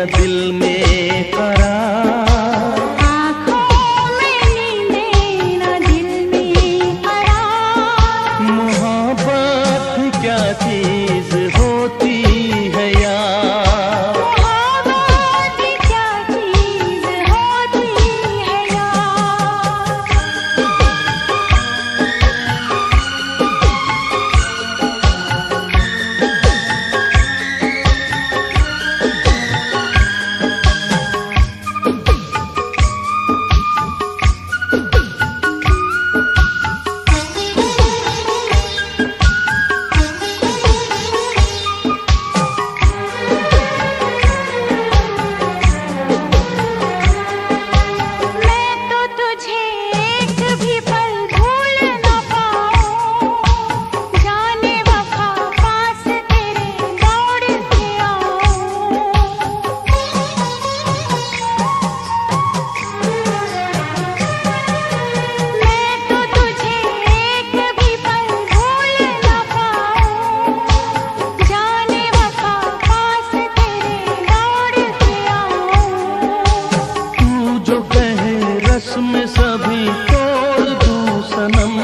न दिल में करार, आँखों में नींदें न दिल में करार। मोहब्बत क्या चीज होती है यार, मोहब्बत क्या चीज होती है यार। में सभी तोड़ दूं सनम,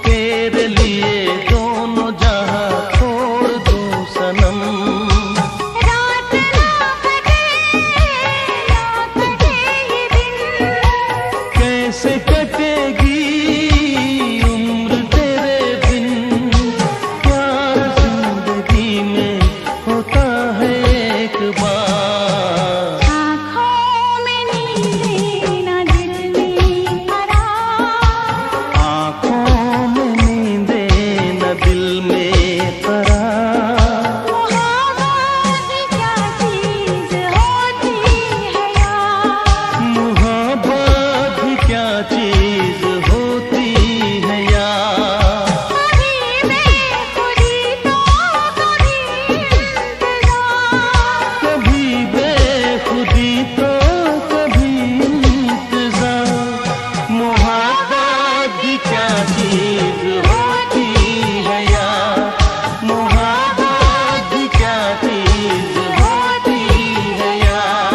तेरे लिए दोनों जहां छोड़ दूं सनम। रात ना कटे ये दिन, कैसे कटेगी उम्र तेरे बिन, प्यार जिंदगी में होता है एक बार। आँखों में नींदें न दिल में करार, आँखों में नींदें न दिल में करार। मोहब्बत क्या चीज होती है यार। मोहब्बत क्या चीज होती है यार, कभी बेखुदी तो कभी इंतजार, कभी बेखुदी तो कभी इंतजार। मोहब्बत क्या चीज होती है यार, मोहब्बत क्या चीज होती है यार।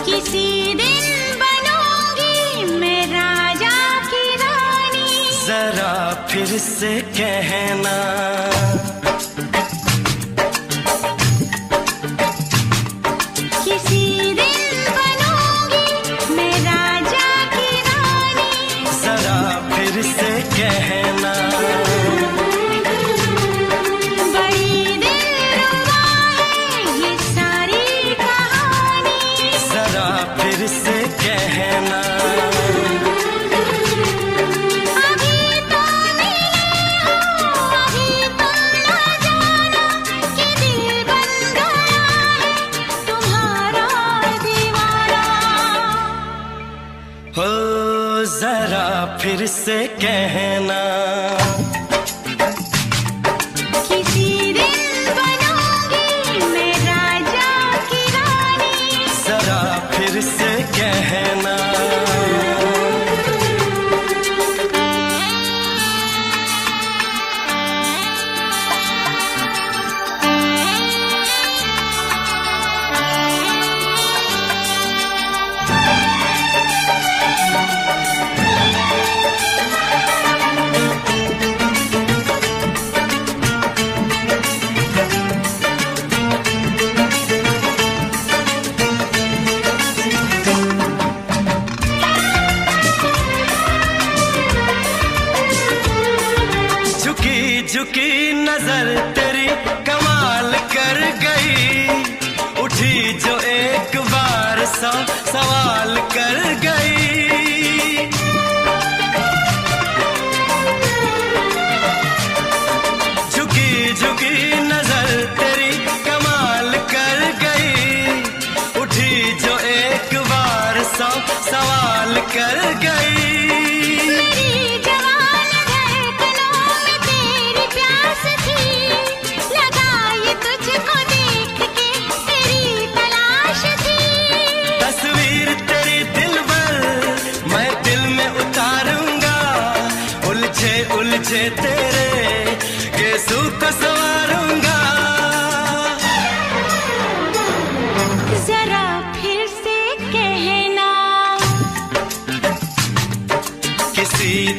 किसी दिन बनूंगी मैं राजा की रानी, जरा फिर से कहना, किसी दिन बनूंगी मैं राजा की रानी, जरा फिर से कहना। बड़ी दिलरुबा है ये सारी कहानी, जरा फिर से कहना। अभी तो मिले हो अभी तो न जाना कि दिल बन गया है तुम्हारा दीवाना। हो जरा फिर से कहना, किसी दिन बनूंगी मैं राजा की रानी,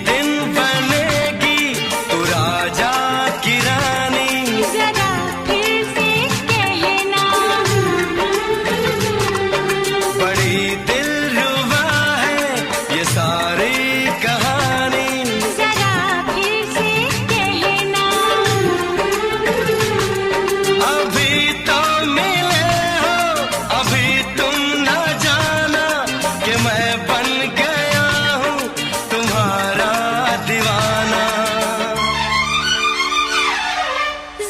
दिन बनेगी तू राजा की रानी। जरा फिर से कहना, बड़ी दिलरुबा है ये सारी कहानी। जरा फिर से कहना, अभी तो मिले हो, अभी तुम ना जाना कि मैं बन गया हूँ तुम्हारा दीवाना।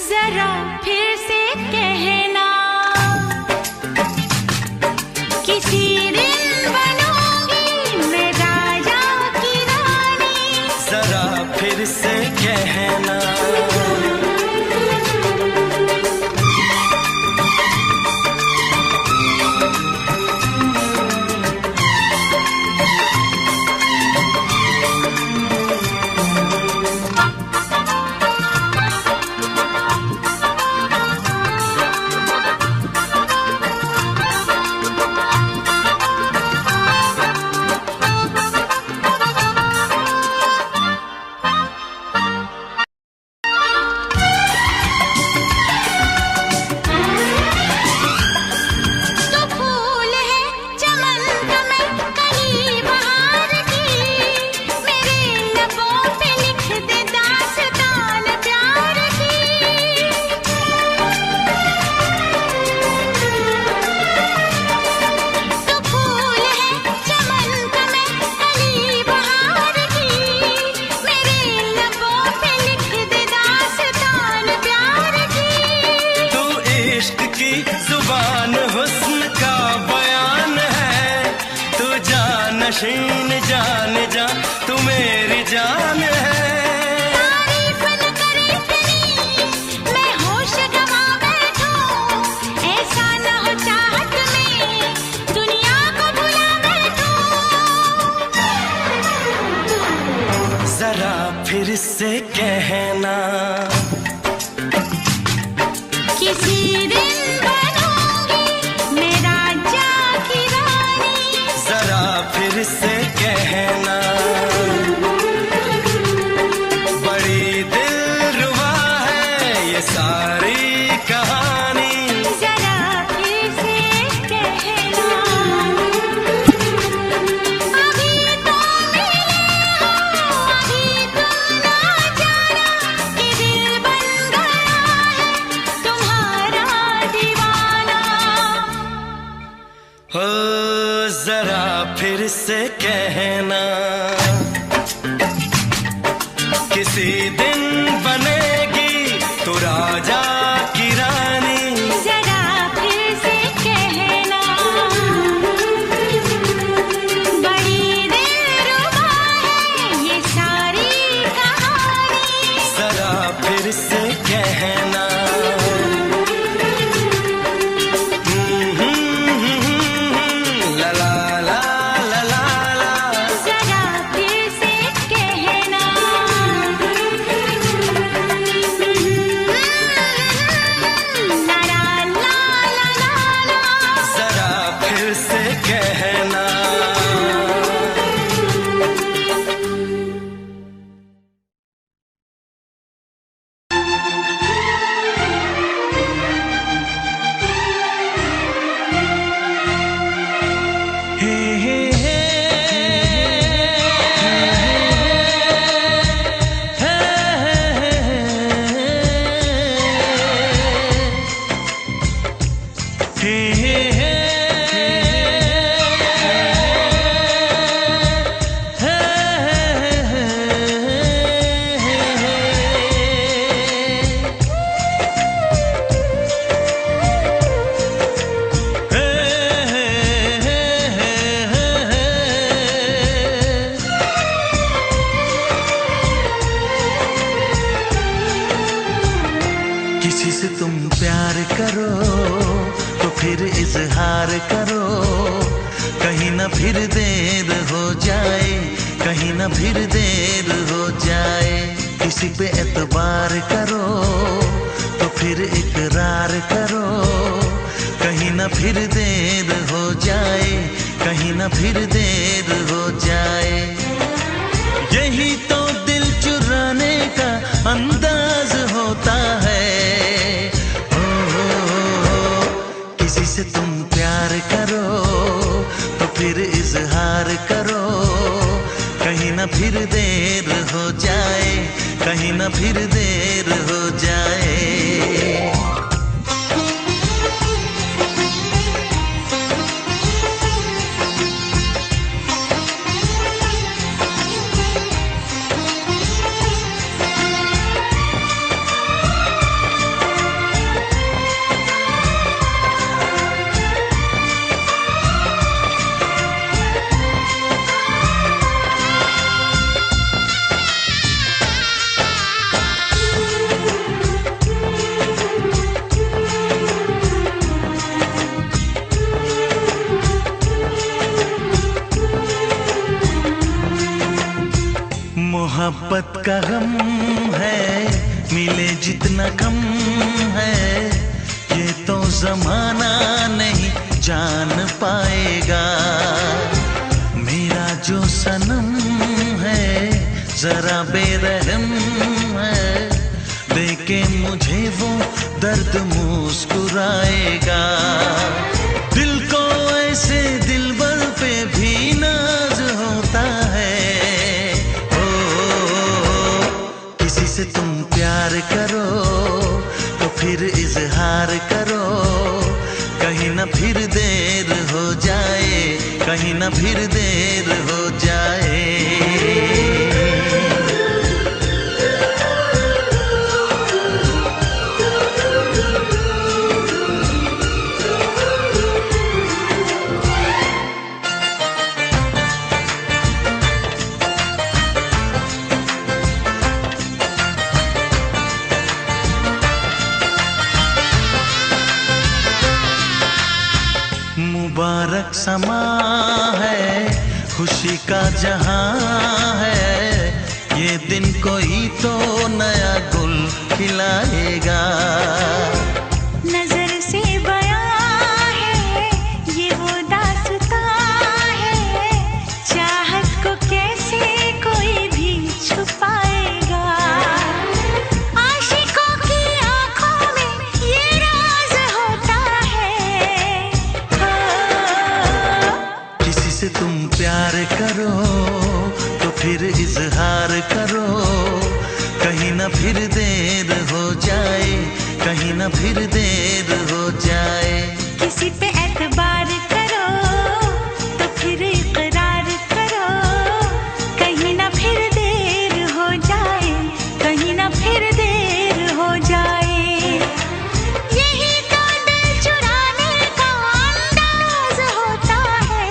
जरा फिर से कहना, किसी दिन बनूंगी मैं राजा की रानी। जरा फिर से कहना। तो फूल है चमन का मैं कली बहार की, मेरे लबों पे लिख दे दास्तान प्यार की। तो फूल है चमन का मैं कली बहार की, मेरे लबों पे लिख दे दास्तान प्यार की। तू इश्क की जुबान हुस्न का बयान है, तू जानशीन जान जा तू मेरी जान है। तारीफ न करे तेरी मैं होश गवा बैठूं, ऐसा न हो चाहत में दुनिया को भुला बैठूं। जरा फिर से कहना, किसी दिन बनूंगी मैं राजा की रानी। जरा फिर से कहना। बड़ी दिलरुबा है ये सारी कहानी। जरा फिर से कहना, अभी तो मिले हो, अभी तुम ना जाना कि दिल बन गया है तुम्हारा दीवाना। हो जरा फिर से कहना, किसी दिन बनेगी तू राजा की रानी। जरा फिर से कहना, बड़ी दिलरुबा है ये सारी कहानी। जरा फिर से कहना। ला ला ला ला ला ला। जरा फिर से कहना, ला ला ला ला ला ला। जरा फिर से कहना। हे हे हे किसी से तुम प्यार करो तो फिर इजहार करो, कहीं ना फिर देर हो जाए, कहीं ना फिर देर हो जाए। किसी पे एतबार करो तो फिर इकरार करो, कहीं ना फिर देर हो जाए, कहीं ना फिर देर हो जाए। यही तो दिल चुराने का अंदाज होता है। किसी से तुम प्यार करो तो फिर इजहार करो, कहीं ना फिर देर हो जाए, कहीं ना फिर देर हो जाए। मोहब्बत का गम है, मिले जितना कम है, ये तो जमाना नहीं जान पाएगा। मेरा जो सनम है जरा बेरहम है, देखे मुझे वो दर्द मुस्कुराएगा। दिल को ऐसे दिलबर पे भी नाज होता है। से तुम प्यार करो तो फिर इजहार करो, कहीं ना फिर देर हो जाए, कहीं ना फिर देर हो जाए। मुबारक समा है, खुशी का जहां है, ये दिन कोई तो नया गुल खिलाएगा। नजर से बयां है ये वो दास्तां है, चाहत को कैसे कोई भी छुपाएगा। आशिकों की आंखों में ये राज होता है। किसी से तुम प्यार करो तो फिर इजहार करो, कहीं ना फिर देर हो जाए, कहीं ना फिर देर हो जाए। किसी पे एतबार करो तो फिर इकरार करो, कहीं ना फिर देर हो जाए, कहीं ना फिर देर हो जाए। यही तो दिल चुराने का अंदाज होता है।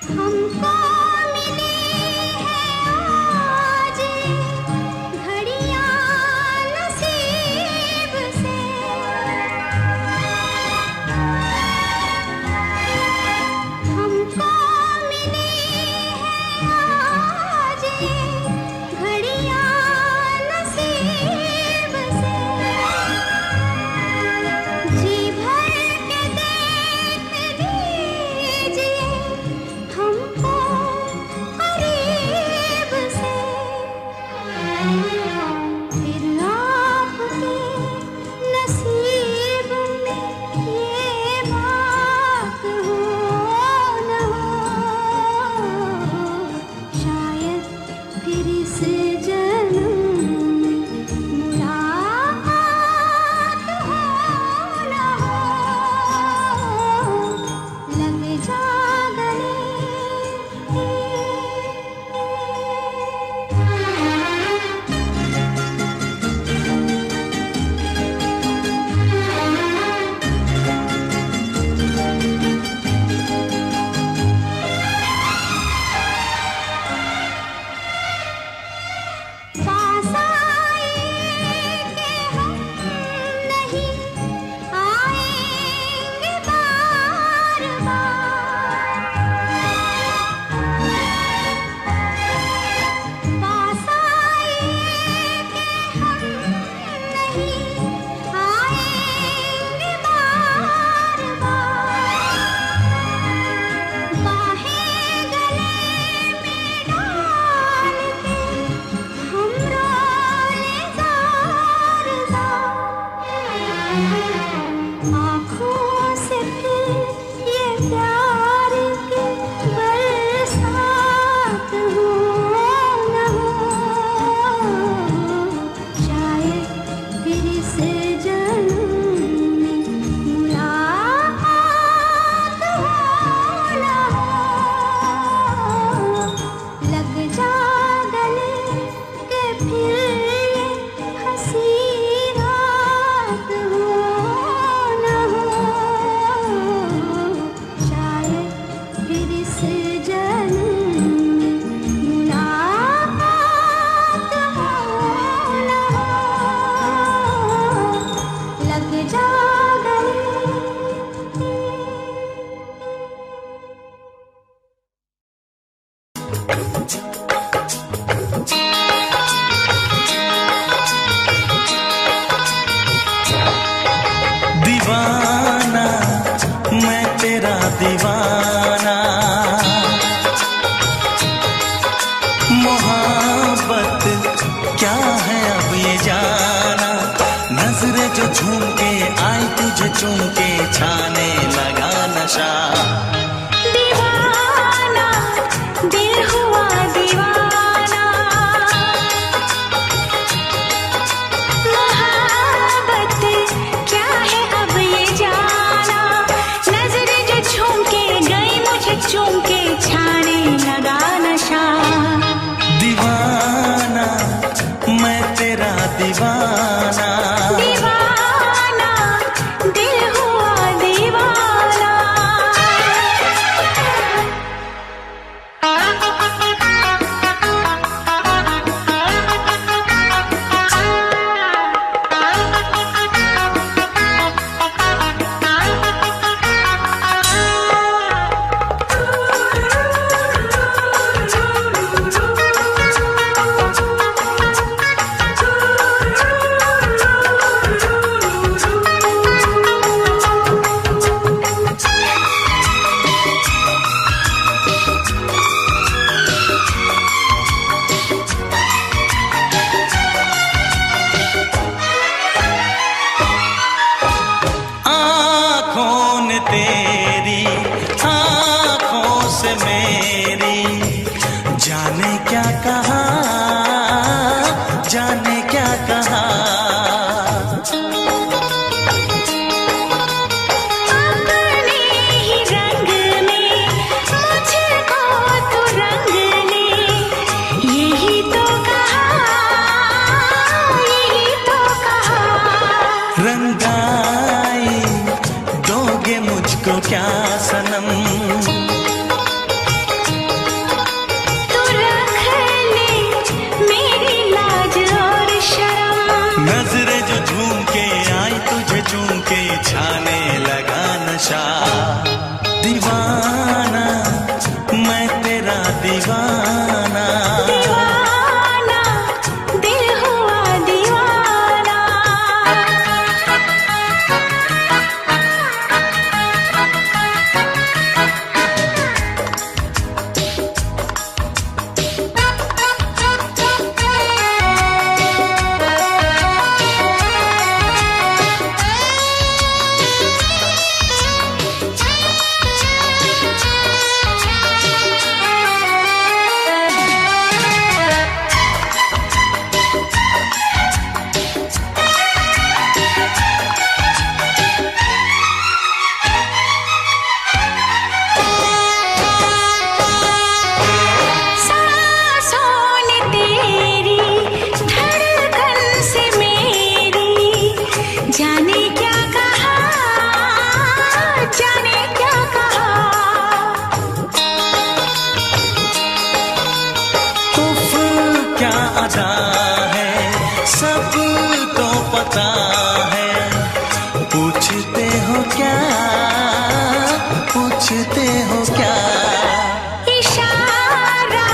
हमको मिली है आज घड़ियां नसीब से, हमको मिली है आज घड़ियां नसीब से। जी भर के देख लीजिए हमको करीब से, फिर आपके नसीब में ये बात हो न हो, शायद फिर इस जन्म में मुलाकात हो न हो, लग जा गले। पास आए कि हम नहीं आएंगे बार बार, पास आए कि हम नहीं आएंगे बार बार, बाहें गले में डाल के हम रोले ज़ार ज़ार, आँखों से फिर ये प्यार की बरसात हो न हो, शायद फिर इस जन्म में मुलाकात हो न हो, लग जा गले के फिर ये हंसी रात हो न हो, शायद फिर इस जन्म में मुलाकात हो न हो, लग जा गले। दीवाना मैं तेरा दीवाना, मोहब्बत क्या है अब ये जाना, नजरें जो झूम के आई तुझे चूम के छाने लगा नशा। दीवाना दिल हुआ दीवाना, मोहब्बत क्या है अब ये जाना, नजरें जो झूम के गई मुझे चूम के छाने लगा नशा। दीवाना मैं तेरा दीवाना, दीवाना दिल हुआ दीवाना। तेरी आँखों से मेरी जाने क्या कहा, जाने क्या कहा। अपने ही रंग में मुझको तो रंग ने यही तो कहा, यही तो कहा। रंगाई दोगे मुझको क्या सनम, सोचते हो क्या? इशारा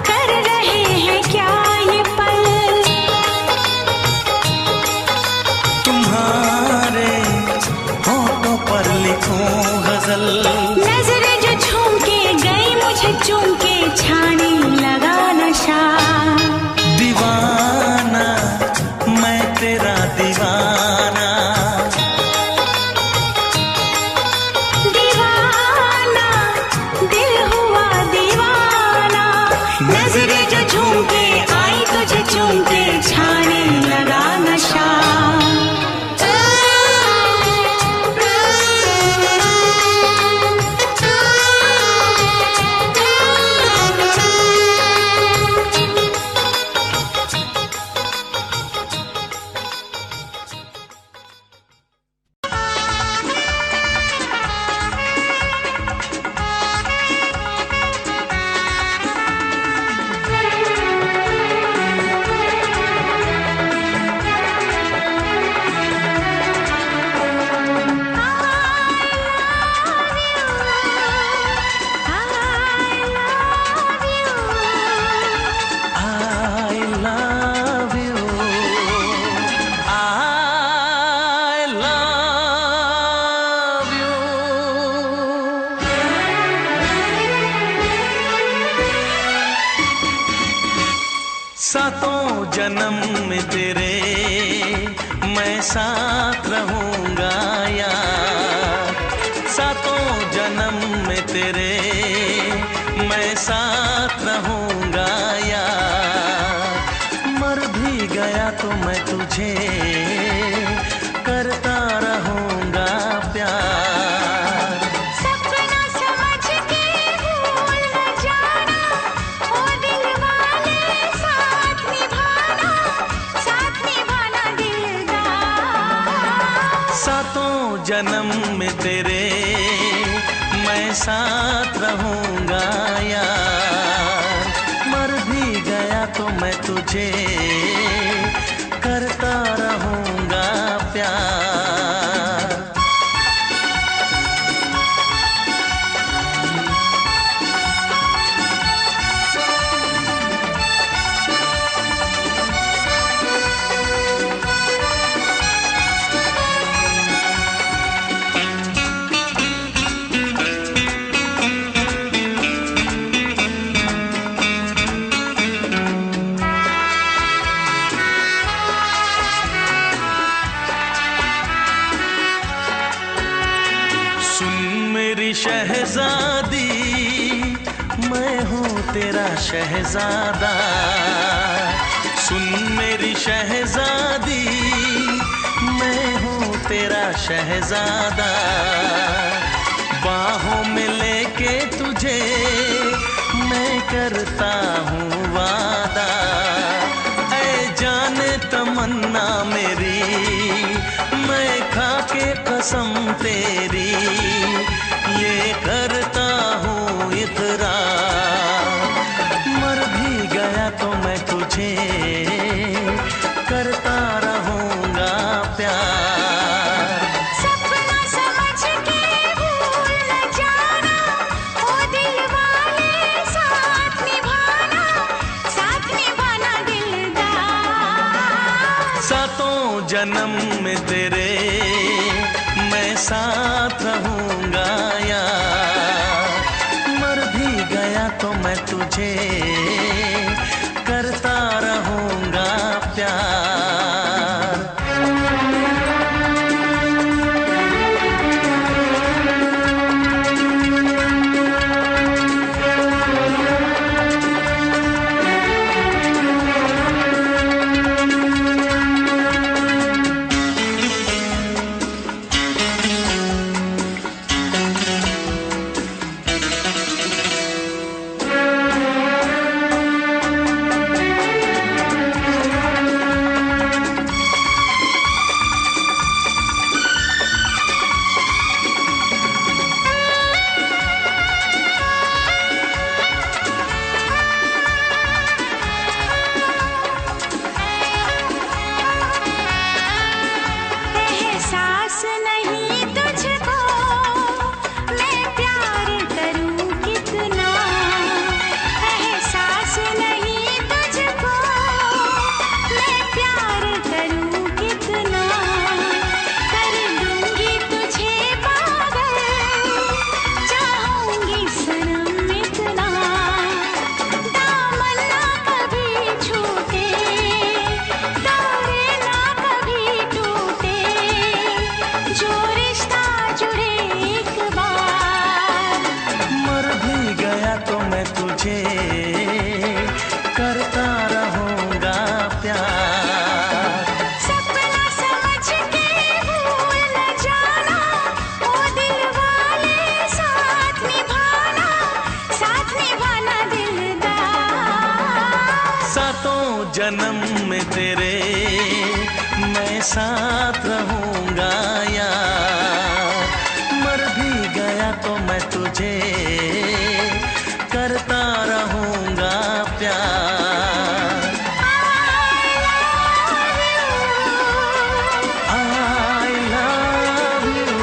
कर रहे हैं क्या ये पल? तुम्हारे होठों पर लिखूं गजल। नजरें जो झूम के गई मुझे चूम के छाने लगा नशा। दीवाना मैं तेरा दीवाना, दीवाना दिल हुआ दीवाना। नजरें जो झूम के आई तुझे चूम के छाने लगा नशा। सातों जन्म में तेरे मैं साथ रहूंगा यार। सातों जन्म में तेरे मैं साथ रहूंगा यार। मर भी गया तो मैं तुझे करता रहूंगा प्यार। सपना समझ के भूल न जाना, ओ दिल वाले साथ निभाना दिलदार। सातों जन्म में तेरे मैं साथ रहूंगा यार। मर भी गया तो मैं तुझे करता रहूंगा प्यार। शहजादी मैं हूँ तेरा शहजादा। सुन मेरी शहजादी मैं हूँ तेरा शहजादा। बाहों में लेके तुझे मैं करता हूँ वादा। ऐ जाने तमन्ना मेरी मैं खा के कसम तेरी ये करता हूँ इकरार। मर भी गया तो मैं तुझे करता रहूँगा प्यार। सपना समझ के भूल न जाना, ओ दिल वाले साथ निभाना दिलदार। सातों जन्म में तेरे मैं साथ रहूँगा यार। मर भी गया तो मैं तुझे करता रहूँगा प्यार। जन्म में तेरे मैं साथ रहूंगा यार। मर भी गया तो मैं तुझे करता रहूंगा प्यार। I love you।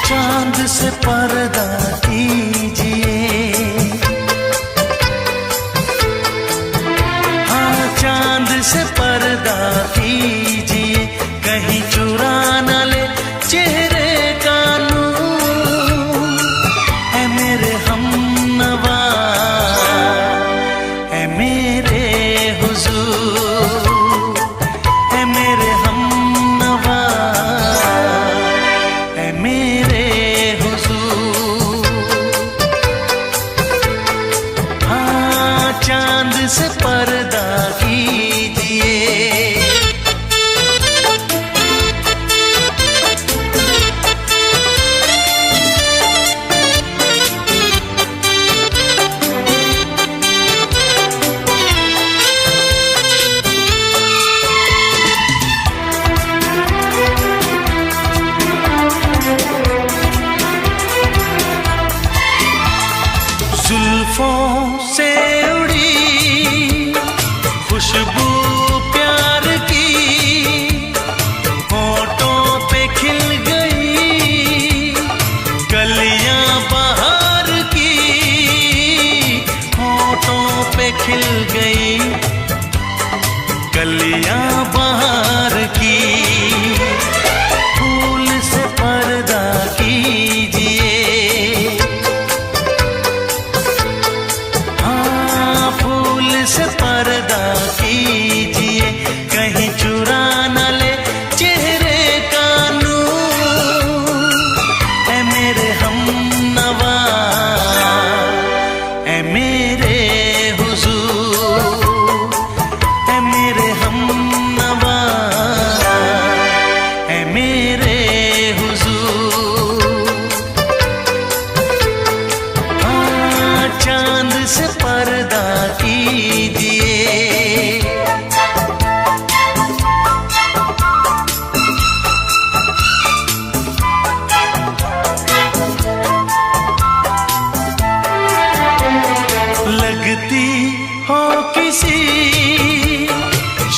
चांद से पर्दा कीजिए, हाँ चांद से पर्दा कीजिए, कहीं चुरा न ले चेहरे का नूर। है मेरे हमनवा, है मेरे हुजूर, है मेरे हमनवा, है मेरे हुजूर। हाँ चांद से पर्दा कीजिए। जुल्फों से उड़ी खुशबू प्यार की, होठों पे खिल गई कलियां बहार की, होठों पे खिल गई कलियां बहार की। फूल से पर्दा कीजिए, से पर्दा कीजिए, कहीं चुरा न ले चेहरे का नूर। है मेरे हमनवा, है मेरे हुजूर, है मेरे हमनवा, है मेरे हुजूर। हाँ चांद से पर्दा कीजिए। लगती हो किसी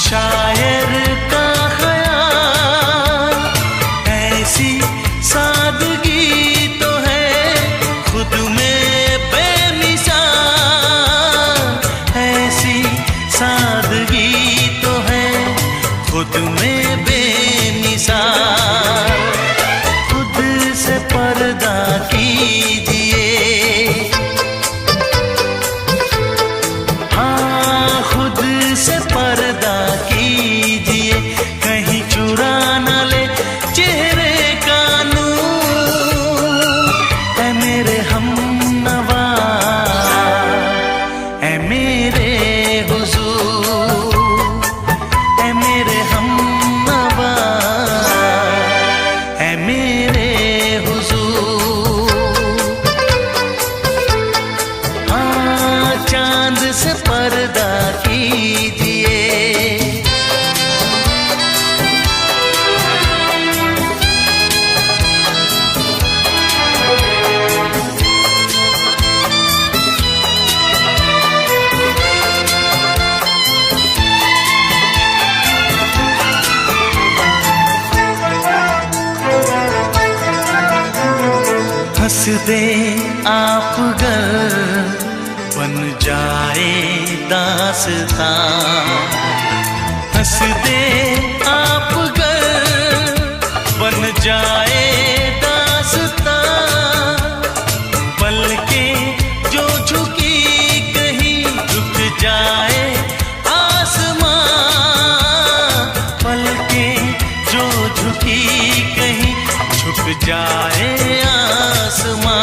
शायर का ख्याल, ऐसी सादगी तो है खुद में बेमिसाल, ऐसी सादगी तो है खुद में बेमिसाल। खुद से पर्दा कीजिए, हाँ खुद से पर्दा कीजिए, कहीं चुरा न ले चेहरे का नूर। है मेरे हमनवा, है मेरे हुजूर, है मेरे हमनवा, है मेरे हुजूर। हाँ चांद से पर्दा कीजिए। हंस दे आप गर बन जाए दास्तां, हंस दे आप गर बन जाए दास्तां। पलकें जो झुकी कहीं झुक जाए आसमां, पलकें जो झुकी कहीं झुक जाए आसमां।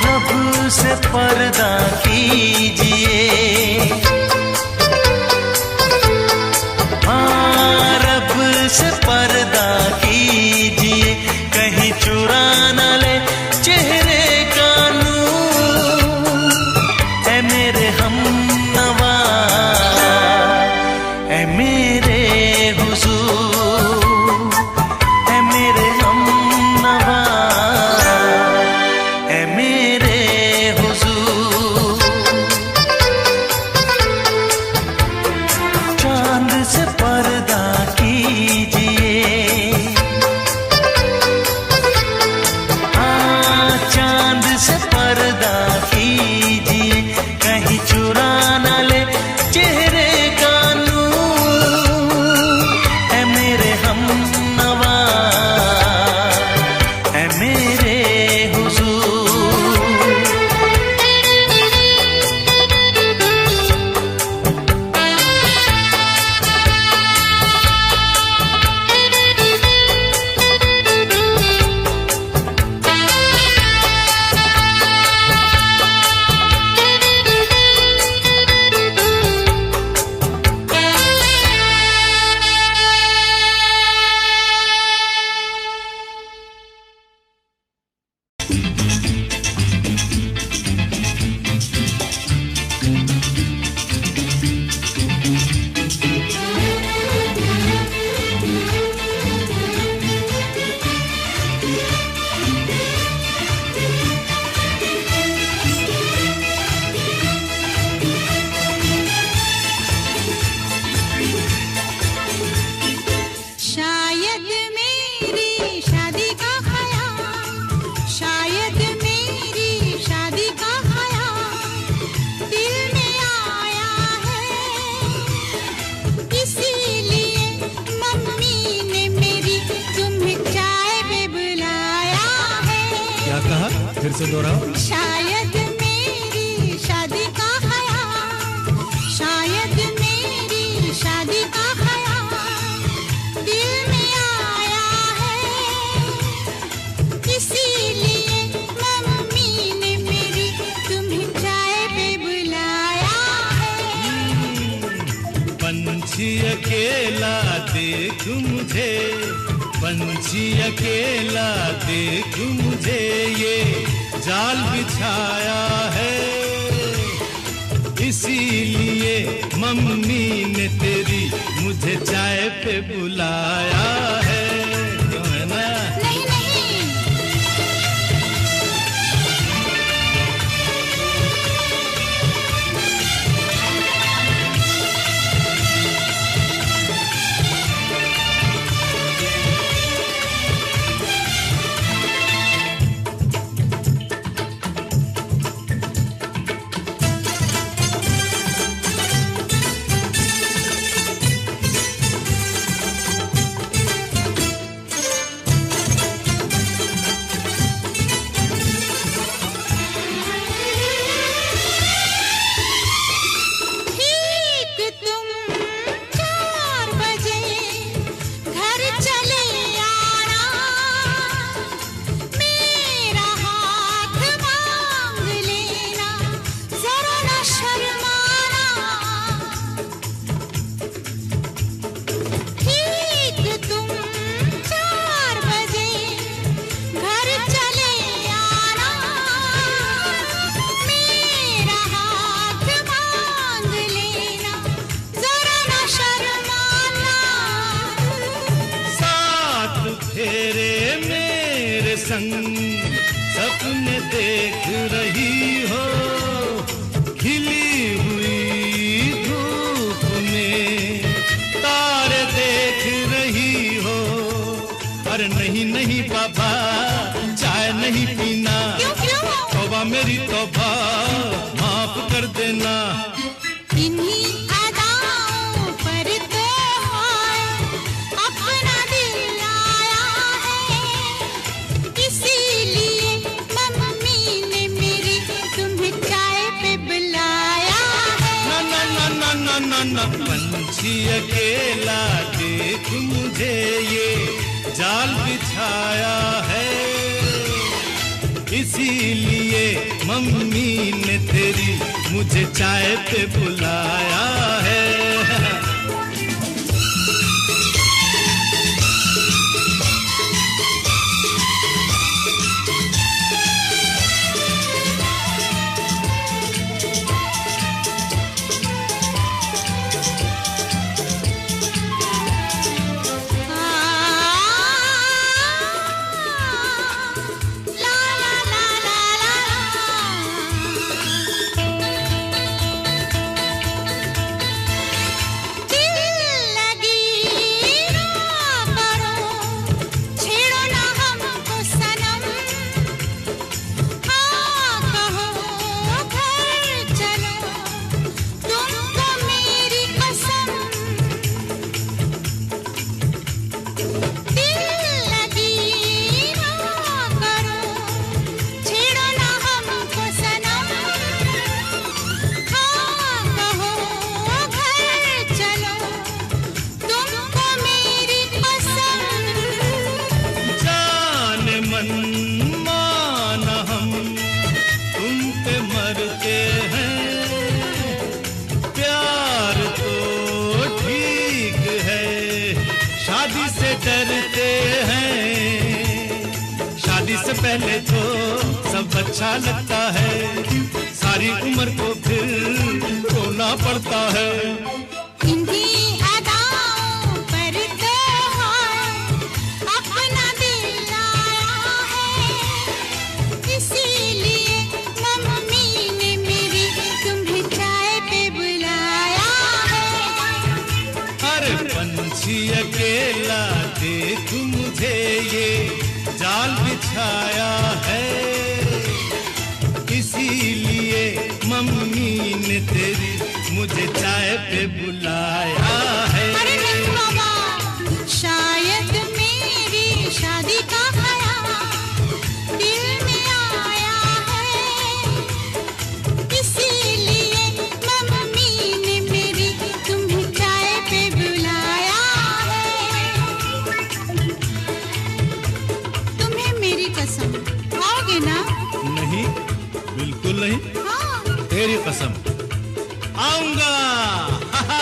रब से पर्दा कीजिए, हाँ रब से पर्दा कीजिए, कहीं चुरा न ले चेहरे का नूर। है मेरे हमनवा, है मेरे हुजूर, है मेरे हमनवा, है मेरे हुजूर। चांद से पर्दा कीजिए, शायद मेरी शादी का ख्याल, शायद मेरी शादी का ख्याल दिल में आया है, इसीलिए मम्मी ने मेरी तुम्हें चाय पे बुलाया है। क्या कहा? फिर से दोहराओ। शायद मेरी शादी का ख्याल, शायद मेरी शादी का ख्याल दिल में आया है, इसीलिए मम्मी ने मेरी तुम्हें चाय पे बुलाया है। पंछी अकेला देख मुझे, पंछी अकेला देख मुझे, ये जाल बिछाया है, इसीलिए मम्मी ने तेरी मुझे चाय पे बुलाया है। क्यों है ना? नहीं नहीं, ठीक तुम 4 बजे घर चले आना, मेरा हाथ मांग लेना, जरा न शर्माना। ठीक तुम 4 बजे घर चले आना, मेरा हाथ मांग लेना, जरा न शर्माना। साथ फेरे मेरे संग सपने देख रही हो, खिली हुई धूप में तारे देख रही हो। अरे नहीं नहीं बाबा, चाय नहीं पीना, क्यों क्यों? तौबा मेरी तौबा, माफ कर देना। इन्हीं अदाओं पर तो हाय अपना दिल आया है, इसीलिए मम्मी ने मेरी तुम्हें चाय पे बुलाया है। ना ना ना ना ना ना, पंछी अकेला देख मुझे, ये जाल बिछाया है, इसीलिए मम्मी ने तेरी मुझे चाय पे बुलाया है। ला ला ला ला ला। से पहले तो सब अच्छा लगता है, सारी उम्र को फिर रोना पड़ता है। इन्हीं अदाओं पर तो अपना दिल लाया है, इसीलिए मम्मी ने मेरी तुम्हें चाय पे बुलाया है। अरे पंछी अकेला देख मुझे ये जाल बिछाया है, इसीलिए मम्मी ने तेरी मुझे चाय पे बुलाया है। अरे नहीं बाबा, शायद मेरी शादी का ख्याल दिल में आया है, इसीलिए मम्मी ने मेरी तुम्हें चाय पे बुलाया है। तुम्हें मेरी कसम, आओगे ना? नहीं, बिल्कुल नहीं, हाँ। तेरी कसम आऊंगा। हा हा।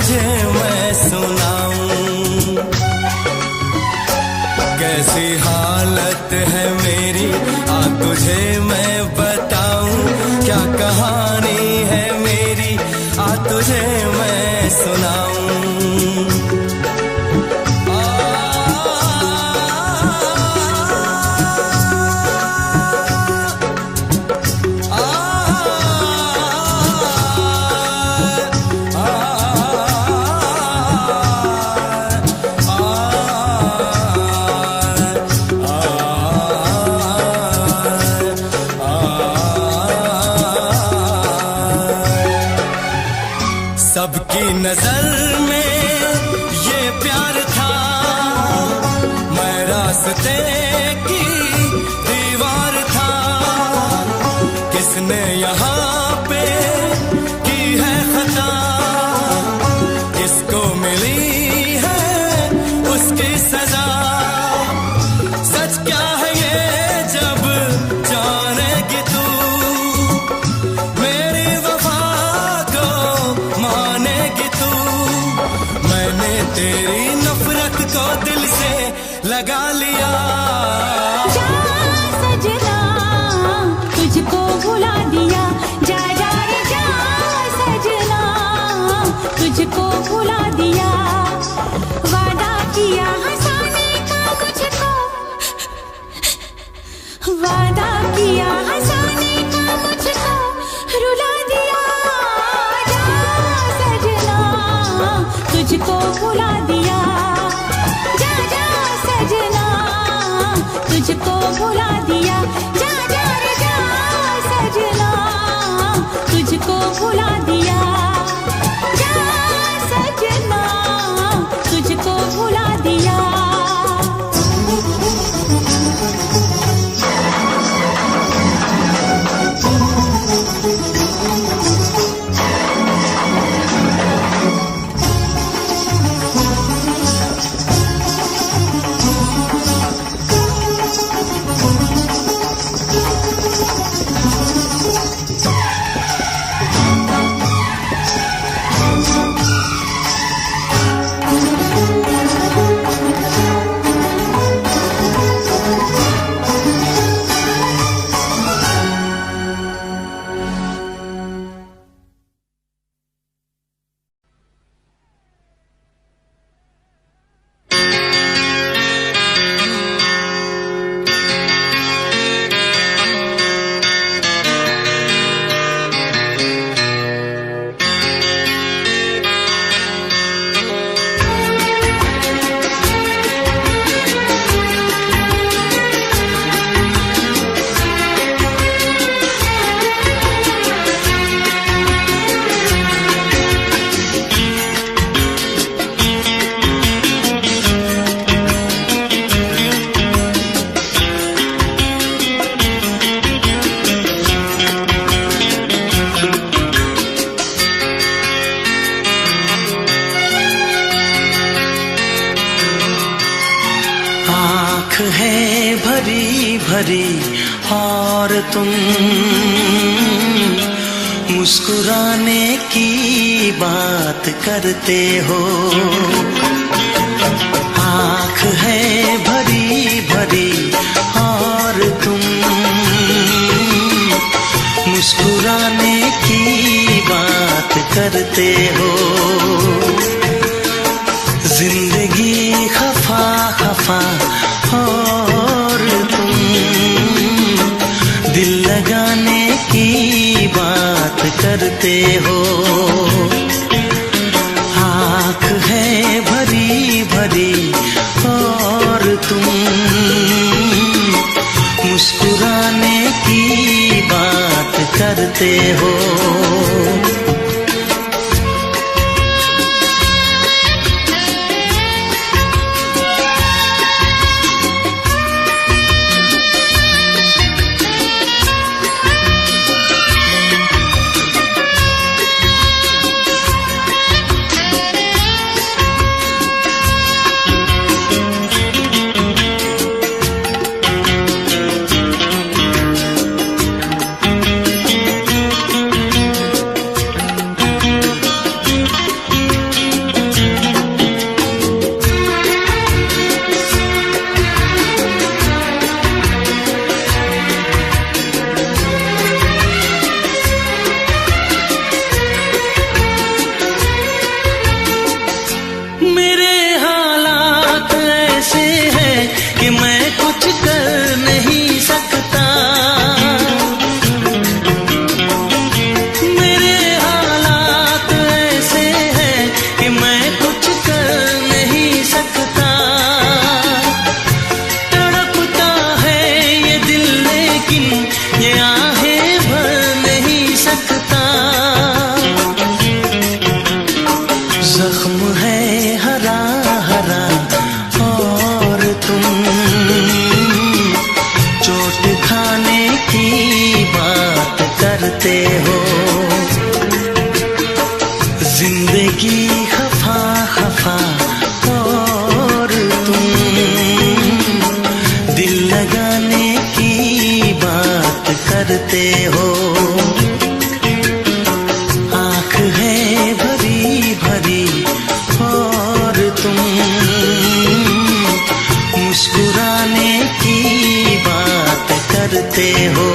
तुझे मैं सुनाऊं, कैसी हालत है मेरी आ तुझे मैं बताऊं, क्या कहानी है मेरी आ तुझे मैं सुनाऊं। सबकी नजर में ये प्यार था, मैं रास्ते की दीवार था, किसने यहाँ पे की है खता, किसको मिली है उसकी सजा। सच क्या है ये जब जानेगी तू, मेरी वफा को मानेगी तू, मैंने तेरी नफरत को दिल से लगा लिया। जा सजना तुझको भुला दिया, जा जा रे जा सजना तुझको भुला दिया, वादा किया हंसाने का मुझको, वादा किया हंसाने का मुझको रुला दिया। जा सजना तुझको भुला दिया, जा जा सजना तुझको भुला दिया, जा जा रे जा सजना तुझको भुला दिया, जा सजना तुझको भुला दिया। है भरी भरी और तुम मुस्कुराने की बात करते हो, आँख है भरी भरी और तुम मुस्कुराने की बात करते हो, जिंदगी खफा खफा और तुम दिल लगाने की बात करते हो, आँख है भरी भरी और तुम मुस्कुराने की बात करते हो। कुछ कर नहीं सकता। मेरे हालात ऐसे हैं कि मैं कुछ कर नहीं सकता। तड़पता है ये दिल लेकिन ये आहें भर नहीं सकता। जख्म है हरा हरा और तुम चोट खाने की बात करते हो। जिंदगी खफा खफा और तुम दिल लगाने की बात करते हो। आँख है भरी भरी और तुम मुस्कुराने की बात करते हो।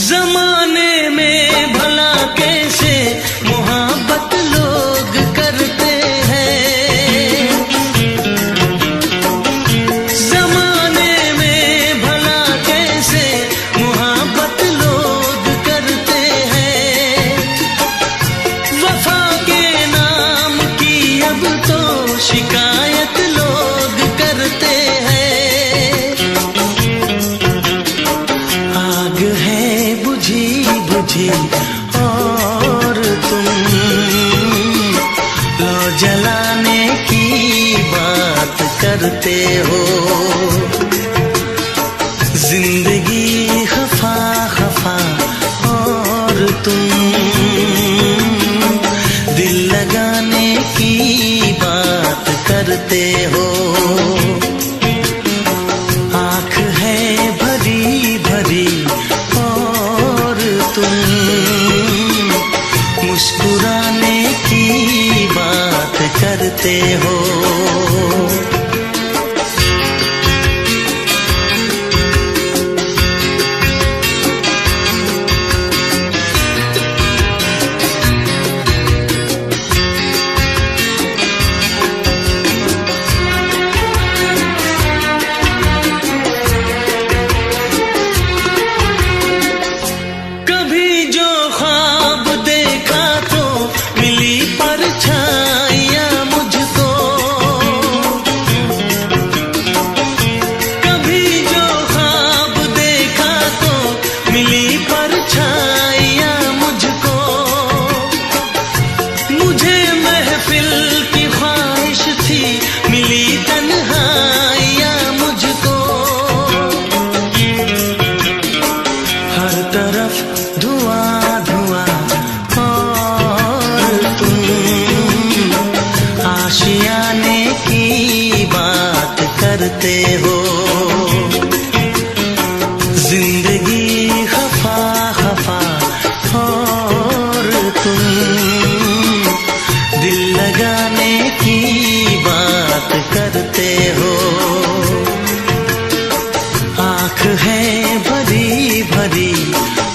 जमाने में भला कैसे मोहब्बत लोग करते हैं। जमाने में भला कैसे मोहब्बत लोग करते हैं। वफा के नाम की अब तो शिकायत लोग करते हैं। आग है बुझी बुझी और तुम लो जलाने की बात करते हो। जिंदगी खफा खफा और तुम दिल लगाने की बात करते हो। आँख है भरी भरी और तुम मुस्कुराने की बात करते हो। कभी जो ख्वाब देखा तो मिली परछाइयाँ मुझको। कभी जो ख्वाब देखा तो मिली परछाइयाँ मुझको। मुझे महफिल की ख्वाहिश थी मिली तन्हाइयाँ मुझको। हर तरफ धुआं धुआं और तुम आशियाने की बात करते हो। जिंदगी खफा खफा और तुम दिल लगाने की बात करते हो। आँख है भरी भरी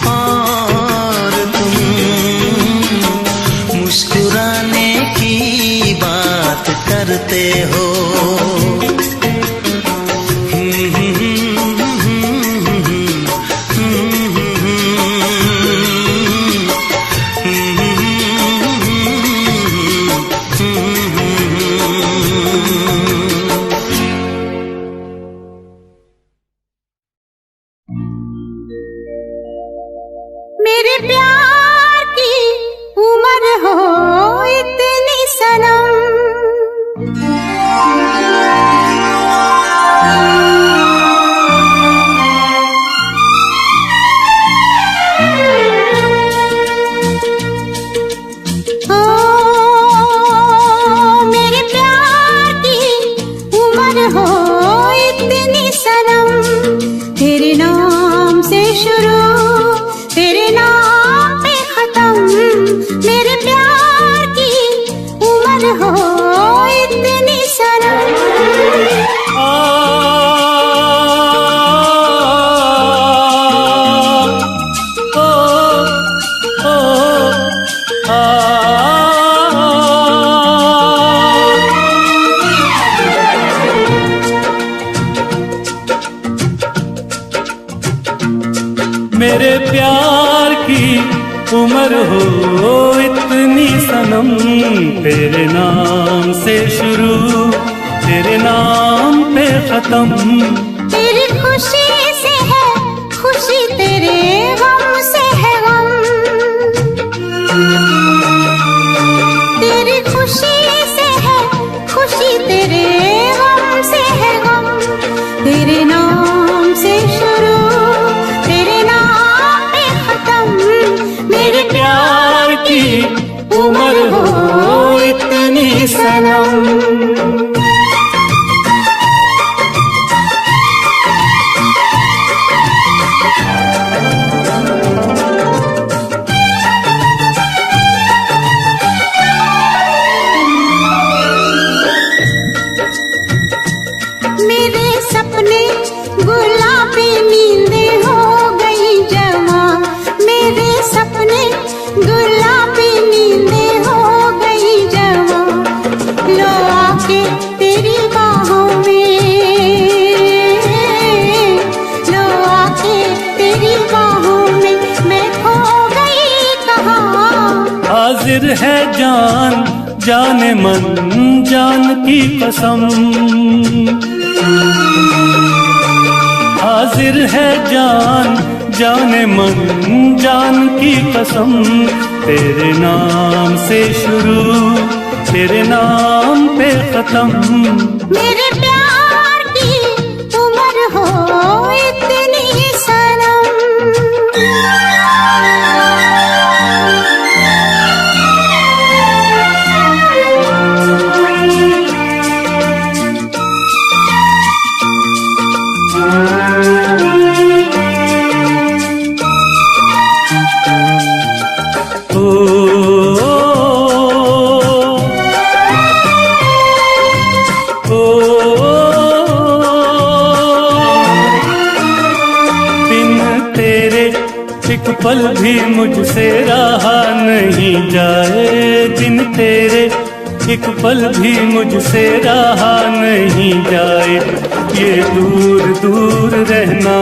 और तुम मुस्कुराने की बात करते हो। मेरे प्यार की उम्र हो इतनी सनम, मेरे प्यार की उम्र हो इतनी सनम, तेरे नाम से शुरू तेरे नाम पे खत्म। तेरी खुशी से है खुशी, तेरे गम से है गम। तेरी खुशी से है खुशी, तेरे गम से है गम। तेरे नाम से शुरू तेरे नाम पे खत्म। मेरे प्यार की उम्र हो इतनी सनम। मेरे सपने गुलाबी नींदें हो गई जवा। मेरे सपने गुलाबी नींदें हो गई जवा। लो आके तेरी बाहों में, लो आके तेरी बाहों में मैं खो गई कहाँ। हाजिर है जान जाने मन जान की कसम। हाजिर है जान जाने मन जान की कसम। तेरे नाम से शुरू तेरे नाम पे खत्म। मेरे प्यार की उम्र हो इतनी सनम। एक पल भी मुझसे रहा नहीं जाए, दिन तेरे एक पल भी मुझसे रहा नहीं जाए। ये दूर दूर रहना,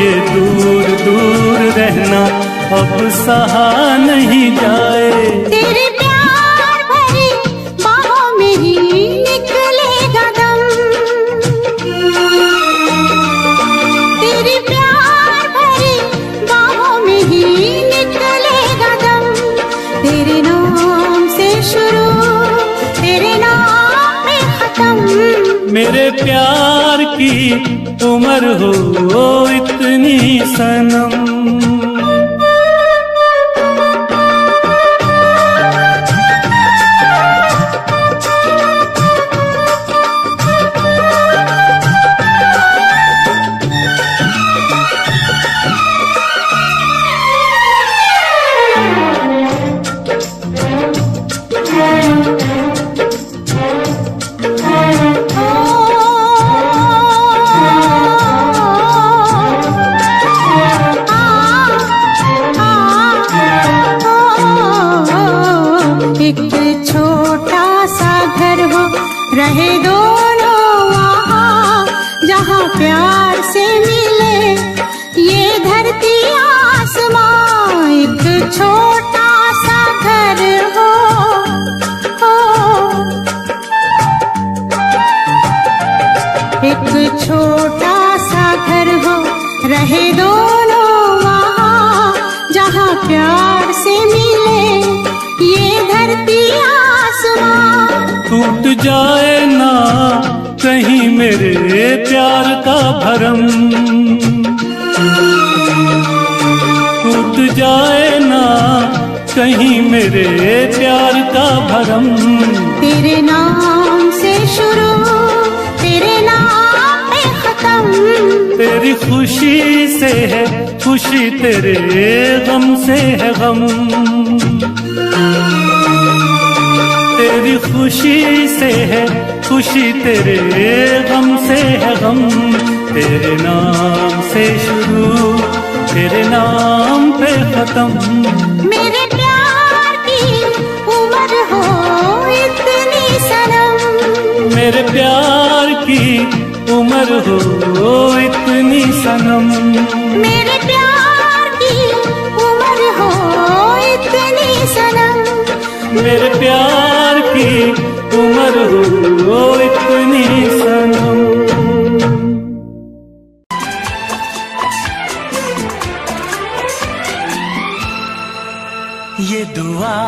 ये दूर दूर रहना अब सहा नहीं जाए। तेरे प्यार भरी बाहों में ही निकलेगा दम। तेरे प्यार भरी बाहों में ही निकलेगा दम। तेरे नाम से शुरू तेरे नाम में खत्म। मेरे प्यार की उम्र हो इतनी सनम। एक छोटा सा घर हो रहे दोनों वहाँ, जहाँ प्यार से मिले ये धरती आसमां। एक छोटा सा घर हो, एक छोटा सा घर हो रहे दोनों वहाँ, जहाँ प्यार से मिले ये धरती आसमां। टूट जाए ना कहीं मेरे प्यार का भरम, टूट जाए ना कहीं मेरे प्यार का भरम। तेरे नाम से शुरू तेरे नाम पे खत्म। तेरी खुशी से है खुशी, तेरे गम से है गम। तेरी खुशी से है खुशी, तेरे गम से है गम। तेरे नाम से शुरू तेरे नाम पे खत्म। मेरे प्यार की उम्र हो इतनी सनम। मेरे प्यार की उम्र हो इतनी सनम। मेरे प्यार की उम्र हो इतनी सनम, मेरे प्यार की उम्र हो इतनी सनम। ये दुआ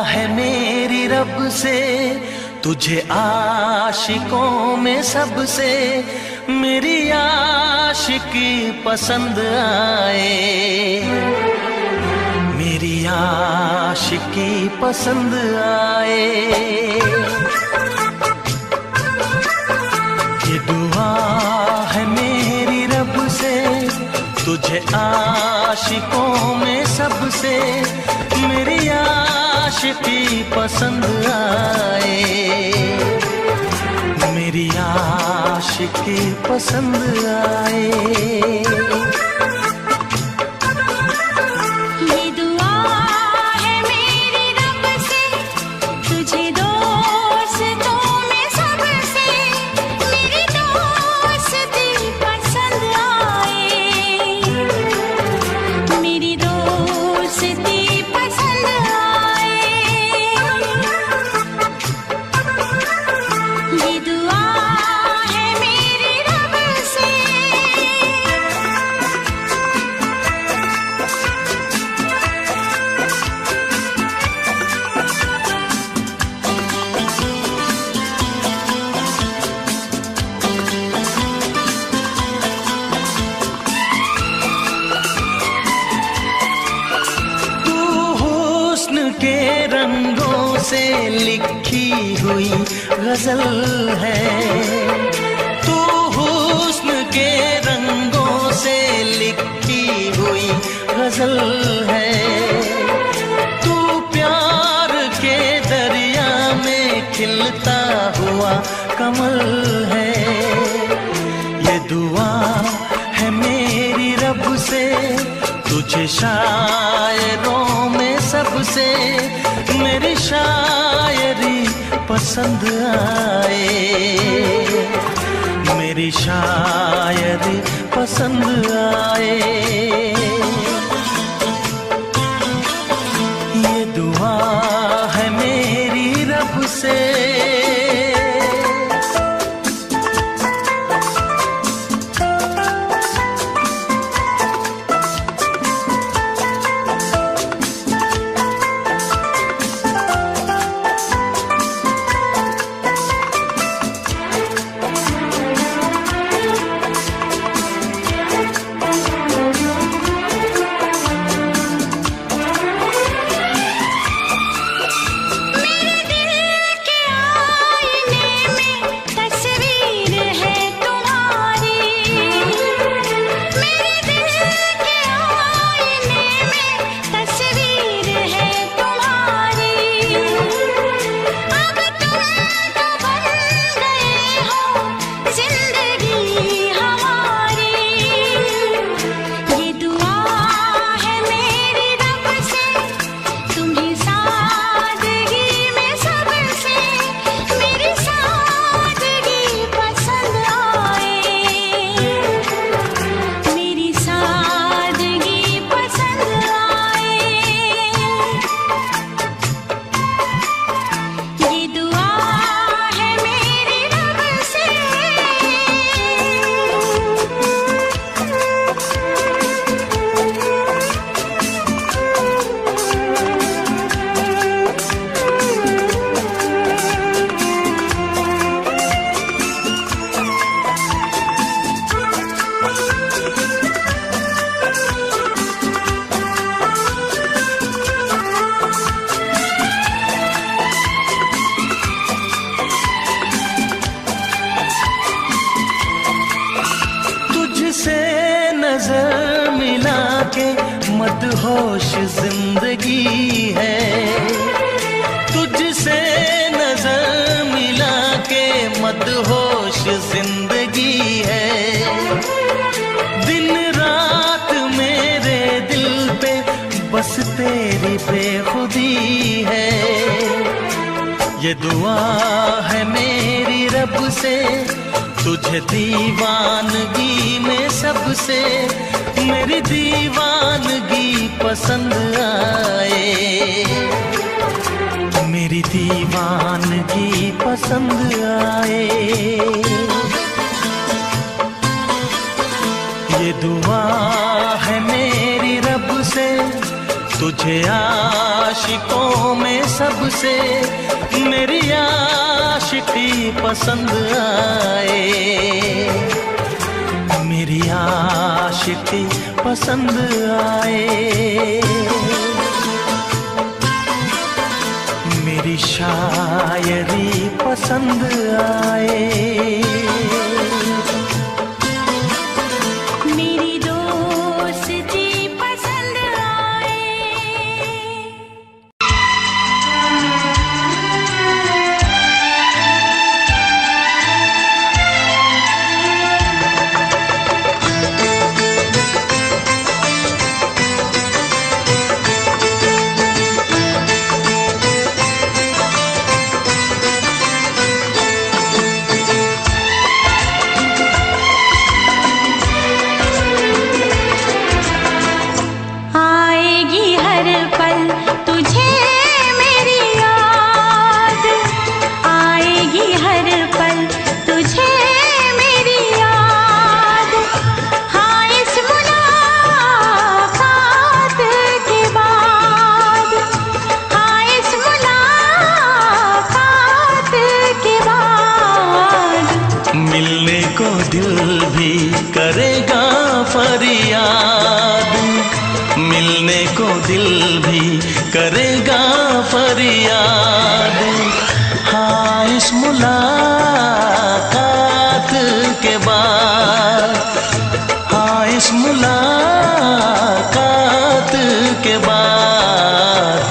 है मेरी रब से, तुझे आशिकों में सबसे मेरी आशिकी पसंद आए, मेरी आशिकी पसंद आए। ये दुआ है मेरी रब से, तुझे आशिकों में सबसे मेरी आशिकी पसंद आए, मेरी आशिकी पसंद आए। ये दुआ है मेरी रब से, तुझे दोस्तों में सबसे मेरी दोस्ती पसंद आए, मेरी दोस्ती पसंद आए। ये दुआ है मेरी रब से। तू हुस्न के रंगों से लिखी हुई गजल है, तू हुस्न के रंगों से लिखी हुई गजल है। तू प्यार के दरिया में खिलता हुआ कमल है। ये दुआ है मेरी रब से, तुझे शायरों में सबसे मेरी शायरी पसंद आए, मेरी शायरी पसंद आए। ये दुआ है मेरी रब से। नजर मिला के मदहोश जिंदगी है, तुझसे नजर मिला के मदहोश जिंदगी है। दिन रात मेरे दिल पे बस तेरी बेखुदी है। ये दुआ है मेरी रब से, तुझे तुझे दीवानगी में सबसे मेरी दीवानगी पसंद आए, मेरी दीवानगी पसंद आए। ये दुआ है मेरी रब से, तुझे आशिकों में सबसे मेरी आशिकी पसंद आए, मेरी आशिकी पसंद आए। मेरी शायरी पसंद आए, मेरी दोस्ती पसंद आए। आएगी हर पल तुझे मेरी याद, आएगी हर पल तुझे मेरी याद। हाँ इस मुलाकात के बाद, हाँ इस मुलाकात के बाद मिलने को दिल भी करेगा फरियाद, मिलने को दिल भी करेगा फरियाद। हाँ इस मुलाकात के बाद, हाँ इस मुलाकात के बाद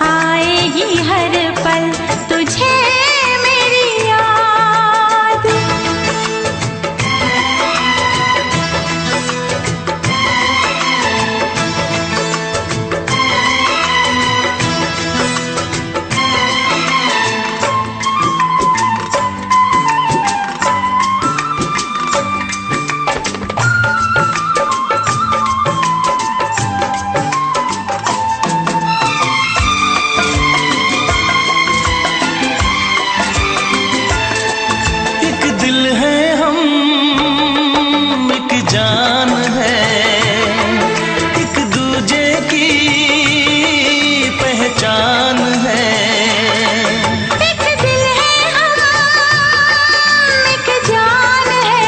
आएगी हर पल तुझे मेरी याद। एक दिल है हम, एक जान है, एक दूजे की पहचान है। एक दिल है हम, एक जान है,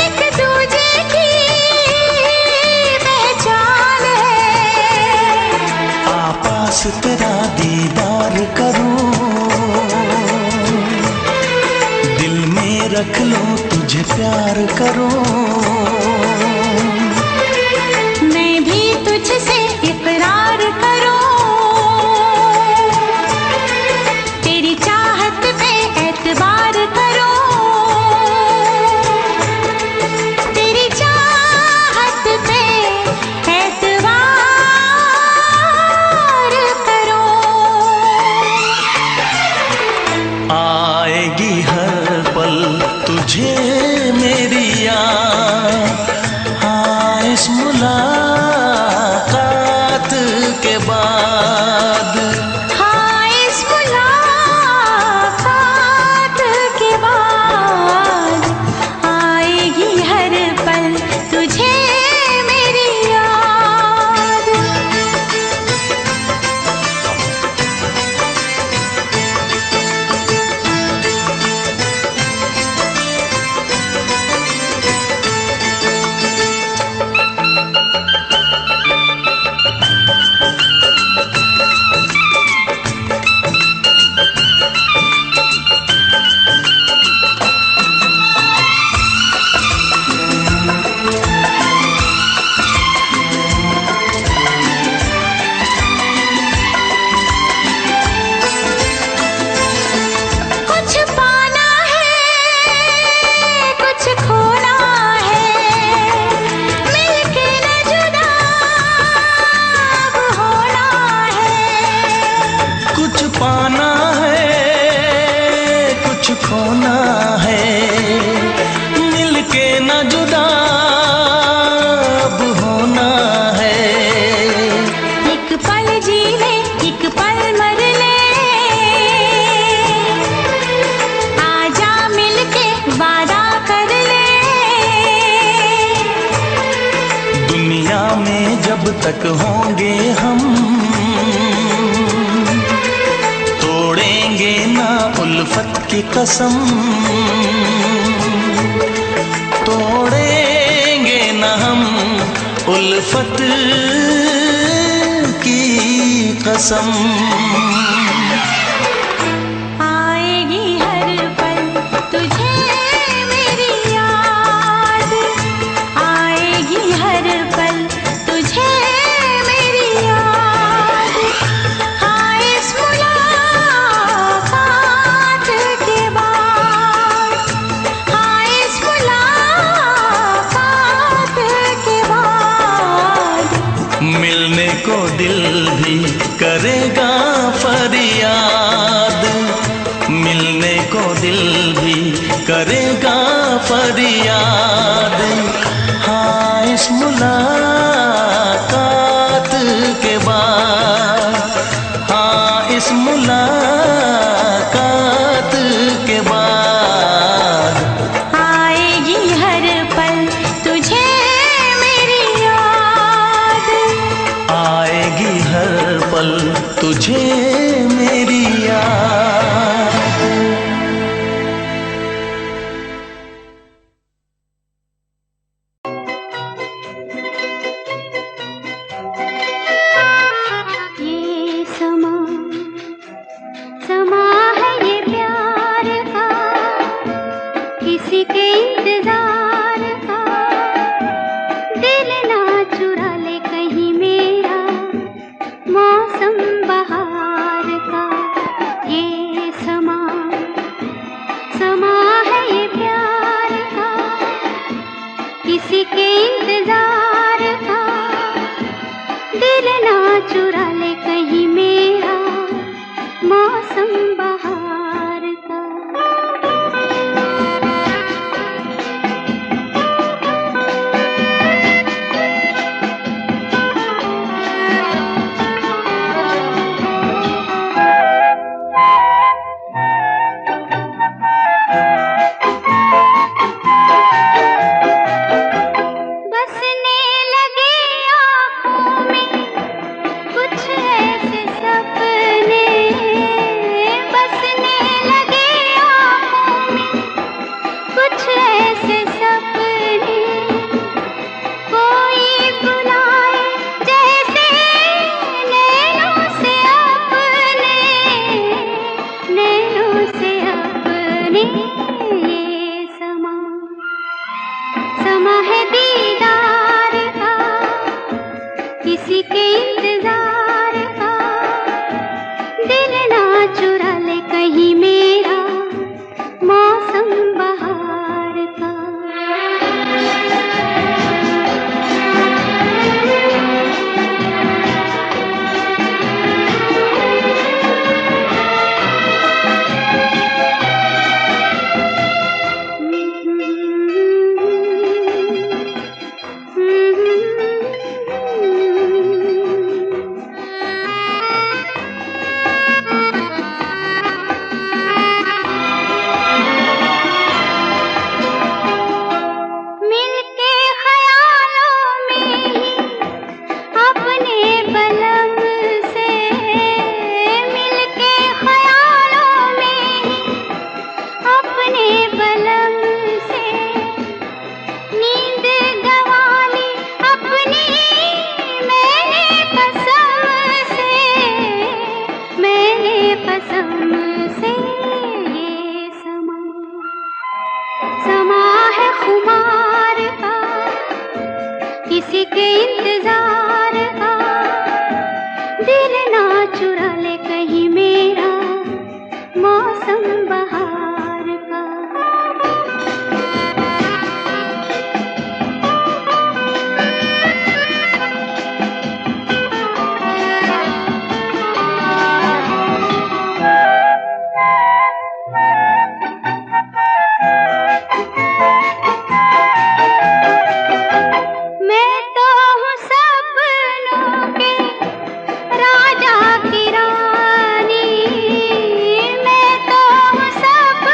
एक दूजे की पहचान है। आपास तेरा दीदार करूं, दिल में रख लो तुझे प्यार करूं। मैं भी तुझसे इकरार करूं, तेरी चाहत पे एतबार करूं, तेरी चाहत पे एतबार करूं। आएगी हर पल तुझे मेरी याद, हाँ इस मुलाकात के बाद। हाँ इस मुलाकात के बाद आएगी हर पल तुझे मेरी याद। खोना है तक होंगे हम, तोड़ेंगे ना उल्फत की कसम, तोड़ेंगे ना हम उल्फत की कसम। आएगी हर पल तुझे मेरी याद, आएगी हर पल तुझे मेरी याद। हाँ इस मुलाकात के बाद, हाँ इस मुलाकात के बाद मिलने को दिल भी करेगा फरियाद, मिलने को दिल भी करेगा फरियाद। हाँ इस मुलाकात के बाद, हाँ इस मुलाकात के बाद आएगी हर पल तुझे मेरी याद, आएगी हर पल तुझे मेरी याद। ये समा समा है ये प्यार का, किसी के इंतजार का। दिल ना चुरा ले कहीं मेरा मौसम बहार का। ये समा समा है ये प्यार का, किसी के इंतजार का। दिल ना चुरा ले कहीं मेरा मौसम बहार का। बसने लगे आँखों में कुछ ऐसे सपने, बसने लगे आँखों में कुछ ऐसे सपने। कोई बुलाए जैसे नैनों से अपने, नैनों से अपने। ये समा समा है दीदार का, किसी के इंतजार का। दिल ना चुरा ले कहीं मेरा मौसम बहार का। मिलके ख्यालों में ही अपने बलम से, मिलके ख्यालों में ही अपने बलम से। नींद गंवा ली अपनी मैंने कसम से, मैंने कसम से। ये समा समा है खुमार का, किसी के इंतजार का। दिल ना चुरा ले कहीं मेरा मौसम बहार का। मैं तो हूँ सपनों के राजा की रानी, मैं तो हूँ सब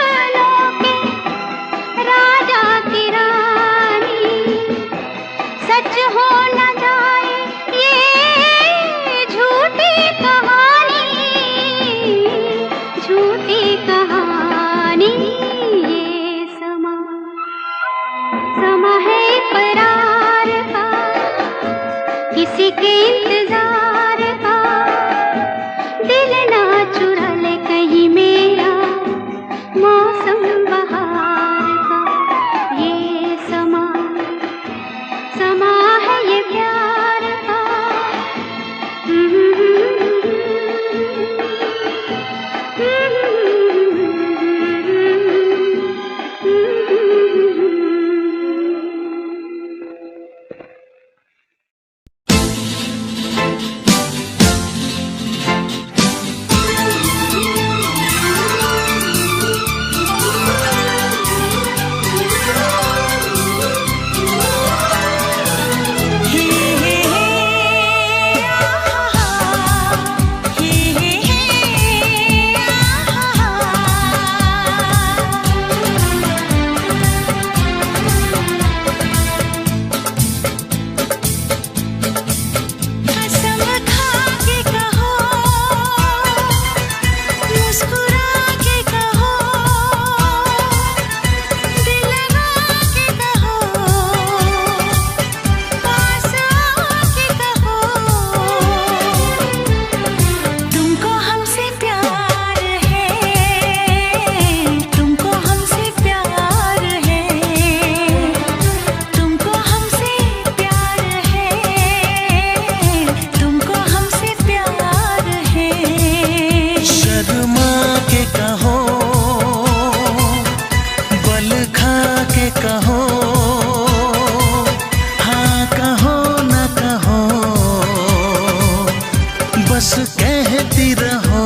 बस कहती रहो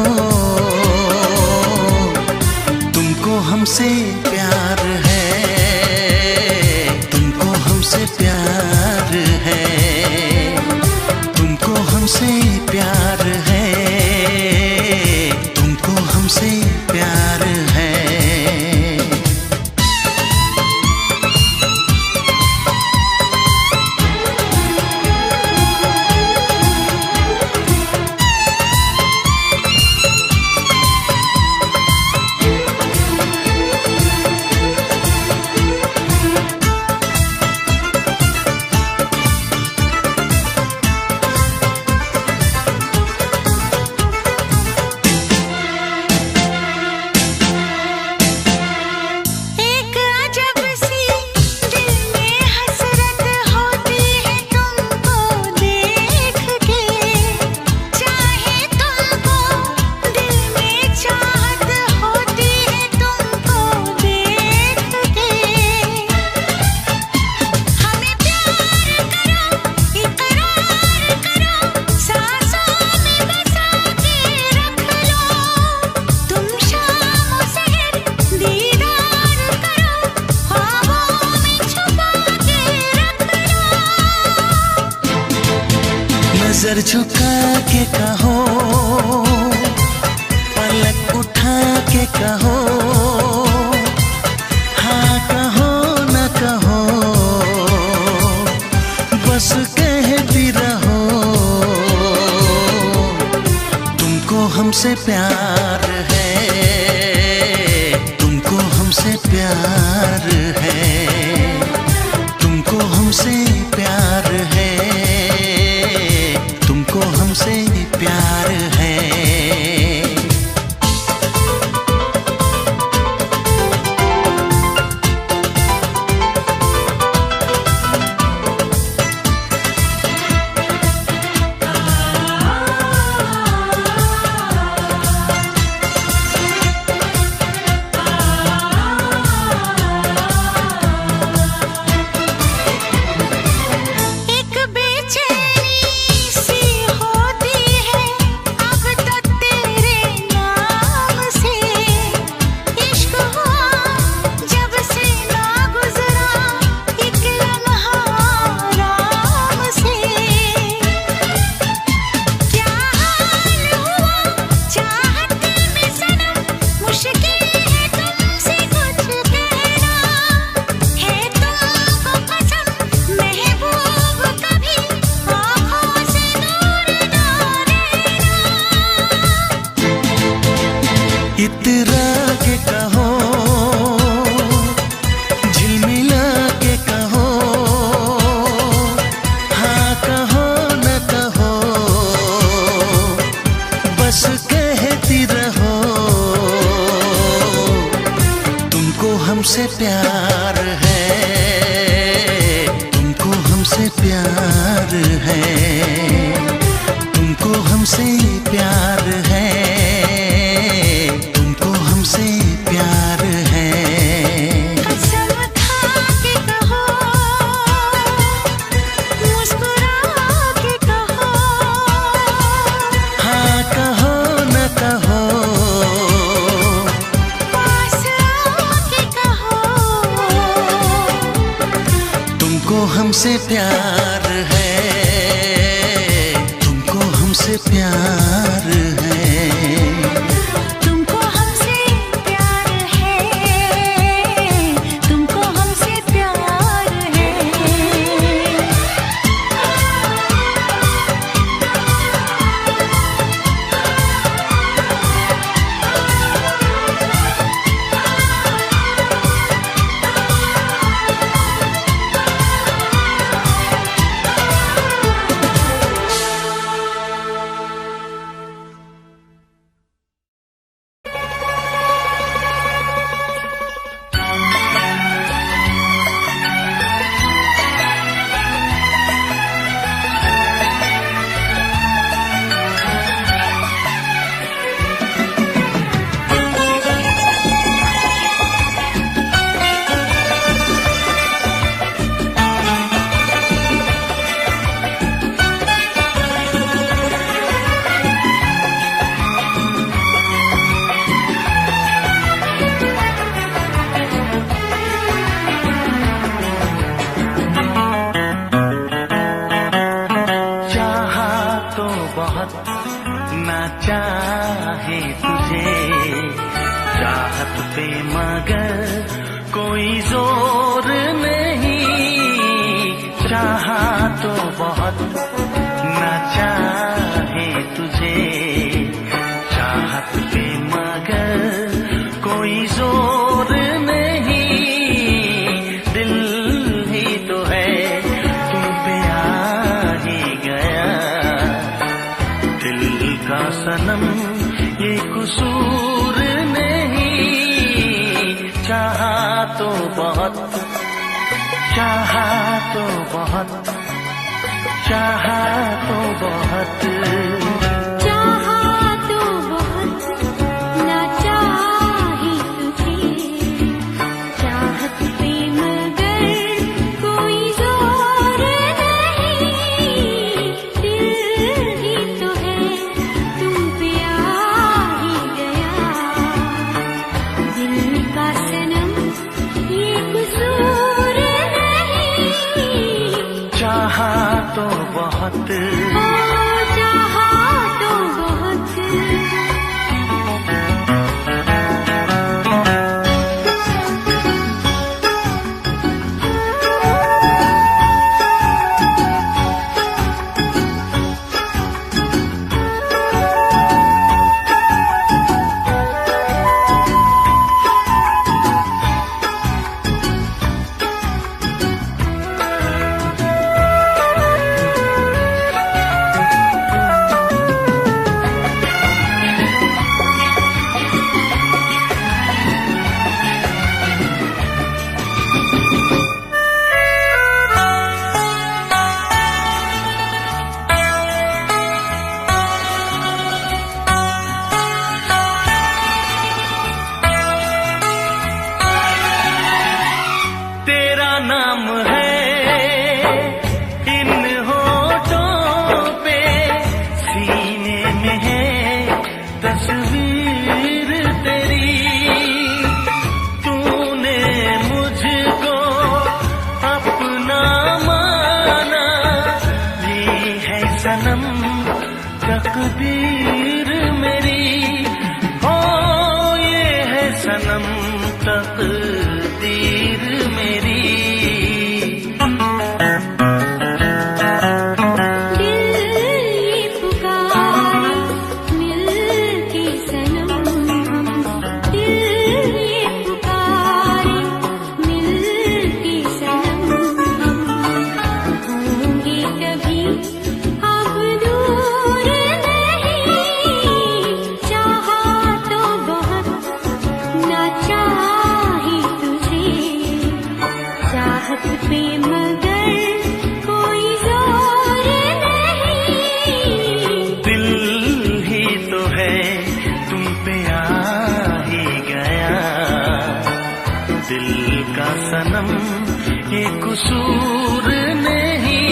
तुमको हमसे प्यार है, तुमको हमसे प्यार है, तुमको हमसे प्यार है, तुमको हमसे प्यार है। नजर झुका के कहो, पलक उठा के कहो, हाँ कहो न कहो, बस कहती रहो तुमको हमसे प्यार है, तुमको हमसे प्यार है, तुमको हमसे प्यार है, तुमको हमसे प्यार है। इतरा के कहो, झिलमिला के कहो, हाँ कहो न कहो, बस कहती रहो तुमको हमसे प्यार है, तुमको हमसे प्यार है, तुमको हमसे प्यार है, तुमको हमसे प्यार है। कसम खा के कहो, मुस्कुरा के कहो, हाँ कहो न कहो, पास आके कहो, तुमको हमसे प्यार है, तुमको हमसे प्यार है। तुमको हमसे प्यार है, तुमको हमसे प्यार है। ना चाहे तुझे चाहत पे मगर कोई जोर नहीं, चाहा तो बहुत ना चाहे तुझे चाहत पे मगर कोई जोर नहीं, दिल ही तो है तुम पे आ ही गया, दिल का सनम ये कसूर नहीं, चाहा तो बहुत, चाहा तो बहुत, चाहा तो बहुत, चाहा तो बहुत ना चाहे तुझे चाहत पे मगर कोई जोर नहीं, दिल ही तो है तुम पे आ ही गया, दिल का सनम ये कसूर नहीं, चाहा तो बहुत, चाहा तो बहुत। तेरा नाम है इन होठों पे, सीने में है तस्वीर तेरी, तूने मुझको अपना माना, ये है सनम तकदीर मेरी, हो ये है सनम तकदीर मेरी, दिल ये पुकारे मिलके सनम हम, दिल ये पुकारे मिलके सनम हम, होंगे कभी अब दूर नहीं, चाहा तो बहुत ना चाहे तुझे चाहत पे मगर कोई जोर नहीं, दिल ही तो है तुम पे आ ही गया, दिल का सनम ये कसूर नहीं,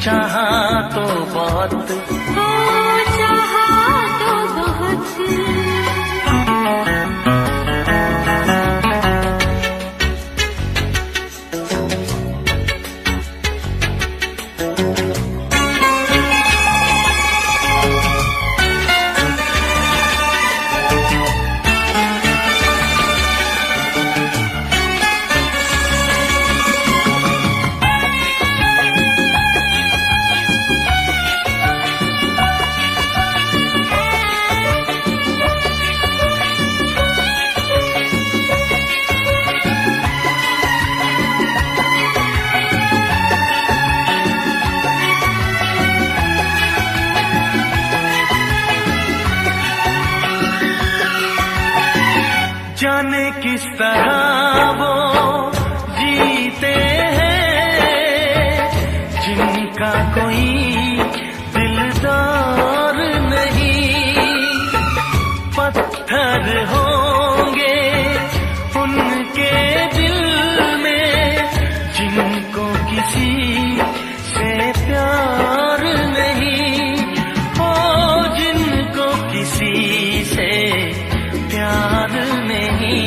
चाहा तो बहुत, हो चाहा तो बहुत। जाने किस तरह वो जीते हैं जिनका कोई दिलदार नहीं, पत्थर होंगे उनके दिल में जिनको किसी से प्यार नहीं, हो जिनको किसी से प्यार नहीं,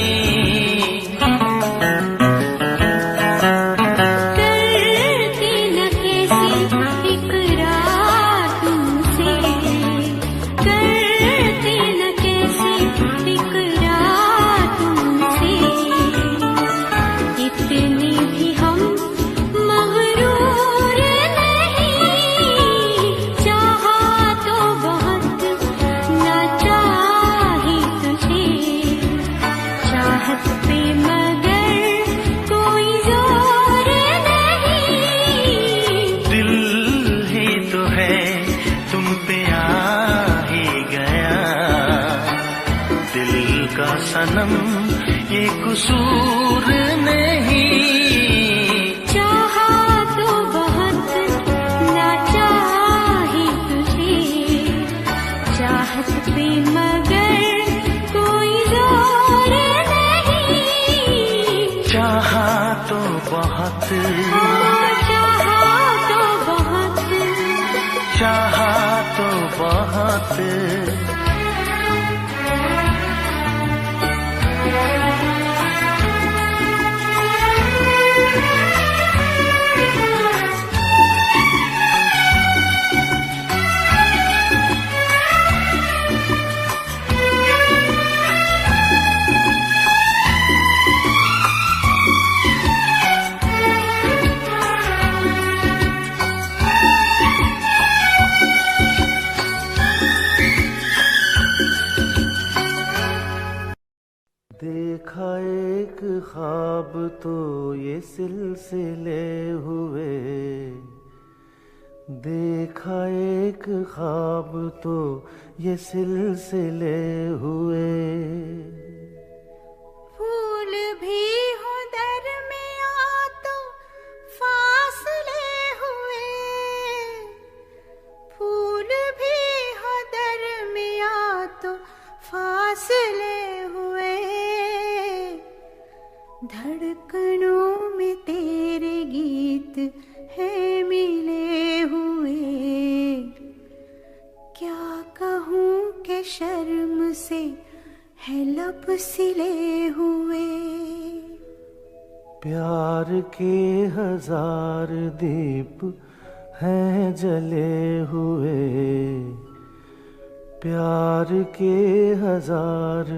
सनम ये कसूर नहीं। चाहा तो बहुत ना चाही तुझे, चाहत पे मगर कोई जोर नहीं। चाहा तो बहुत, चाहा तो बहुत, चाहा तो बहुत। देखा एक ख्वाब तो ये सिलसिले हुए, देखा एक ख्वाब तो ये सिलसिले हुए। फूल भी हो दरमियां तो फासले हुए, फूल भी हो दरमियां तो फासले हुए। धड़कनों में तेरे गीत है मिले हुए। क्या कहूँ कि शर्म से है लब सिले हुए। प्यार के हजार दीप हैं जले हुए, प्यार के हजार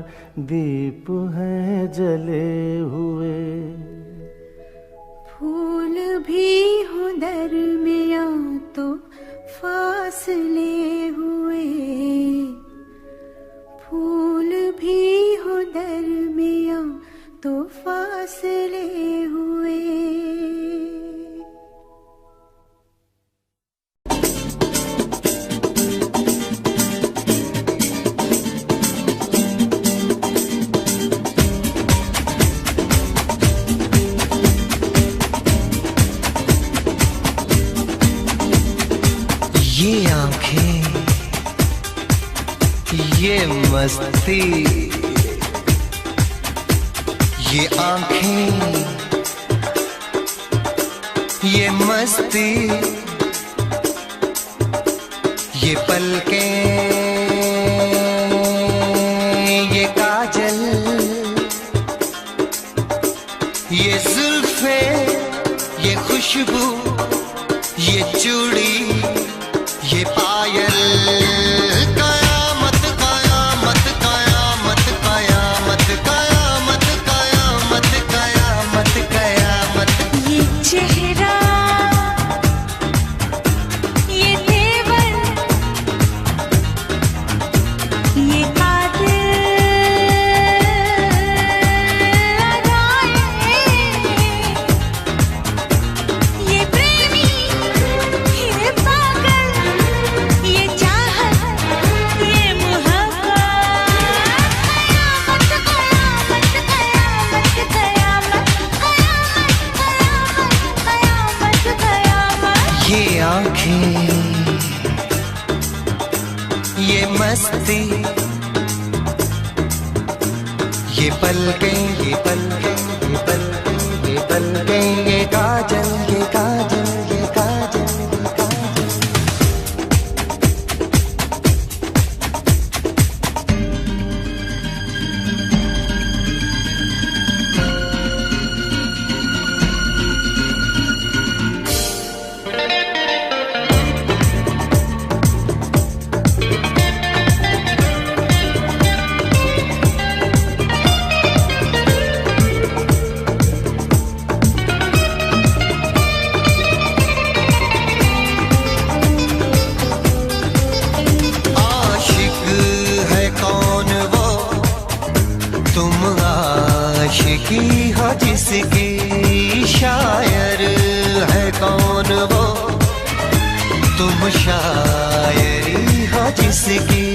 दीप हैं जले हुए। फूल भी हो दरमियां तो फासले हुए, फूल भी हो दरमियां तो फासले हुए। ये आंखें, ये मस्ती, ये आंखें, ये मस्ती, ये पलकें, ये काजल, ये जुल्फे, ये खुशबू, ये चूड़ी, ये पायल। कयामत कयामत कयामत कयामत कयामत कयामत कयामत कयामत। ये चेहरा, ये तेवर, ये ये प्रेमी, ये पागल, ये चाहत, ये मोहब्बत। कयामत कयामत कयामत कयामत कयामत कयामत। ये आंखें, ये मस्ती, ये पलकें, ये पलकें, ये पलकें, ये पलकें, ये काजल, ये काजल, ये काजल, ये काजल। आशिकी हो जिसकी, शायर है कौन वो, तुम शायरी हो जिसकी।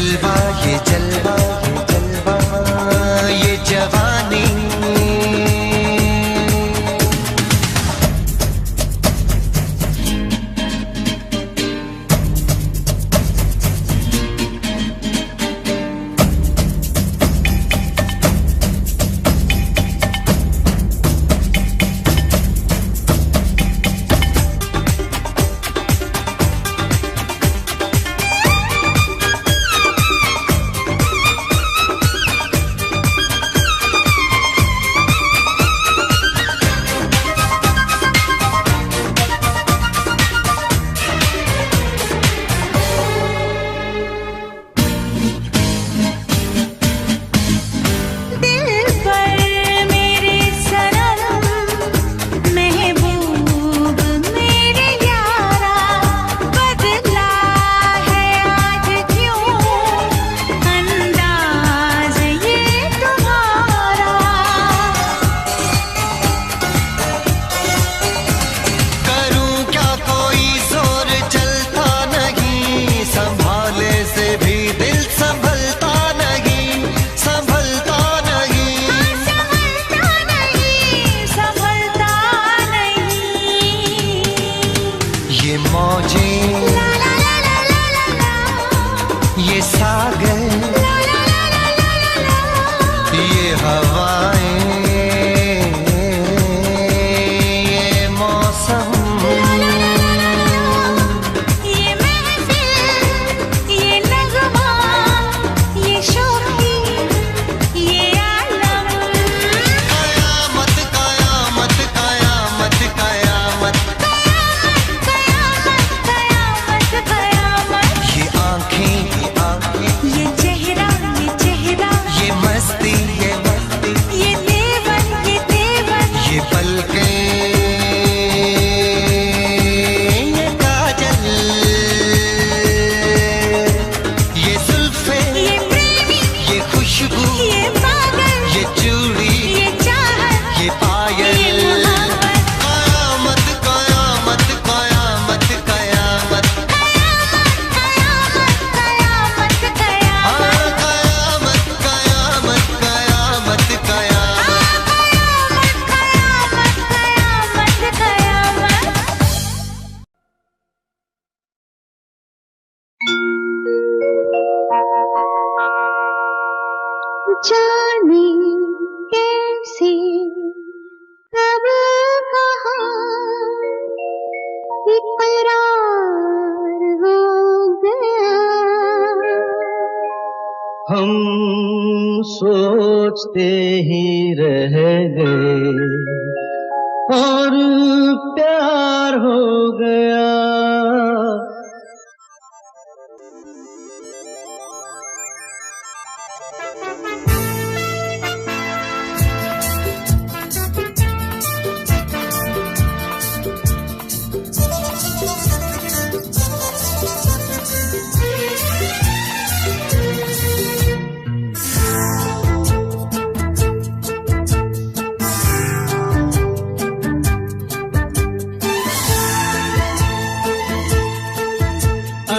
जलवा ये जलवा ये जलवा ये जवानी ये सागर ये हवाएं ये मौसम ये महफिल ये नगमा ये शोखी ये आलम कयामत कयामत कयामत कयामत कयामत कयामत ये आँखें ये चेहरा ये मस्ती ये देवन ये पलकें ये काजल ये जुल्फे ये प्रेमी ये खुशबू ये पागल ये चूड़ी ये चाहत ये पायल ये मोहब्बत कयामत कयामत कयामत कयामत कयामत कयामत कयामत कयामत कयामत कयामत जाने कैसे कब कहाँ इकरार हो गया हम सोचते ही रह गए और प्यार हो गया।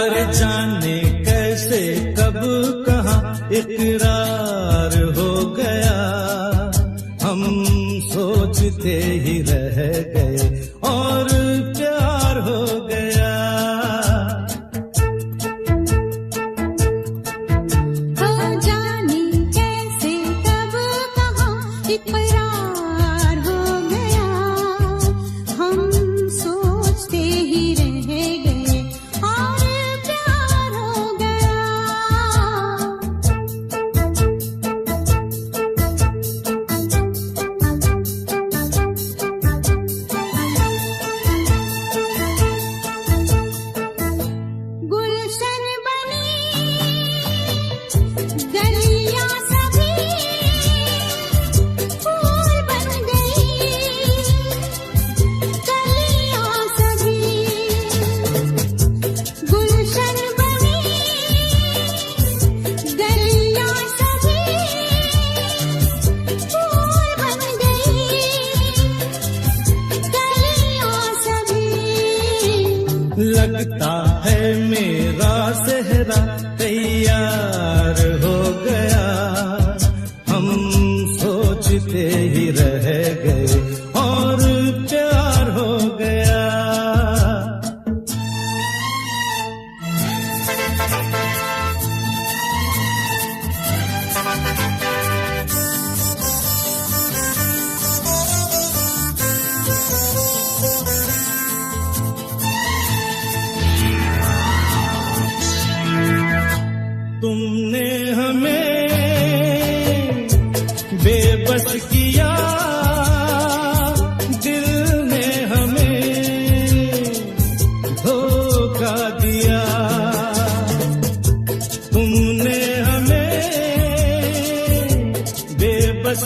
अरे जाने कैसे कब कहाँ इकरार हो गया, हम सोचते ही रह गए और प्यार हो गया। हो जाने कैसे कब कहाँ इकरार हो गया, हम सोचते ही रह गए और प्यार हो गया। प्यार हो गया, हम सोचते ही रह गए और प्यार हो गया। तुमने हमें बेबस किया, दिल ने हमें धोखा दिया। तुमने हमें बेबस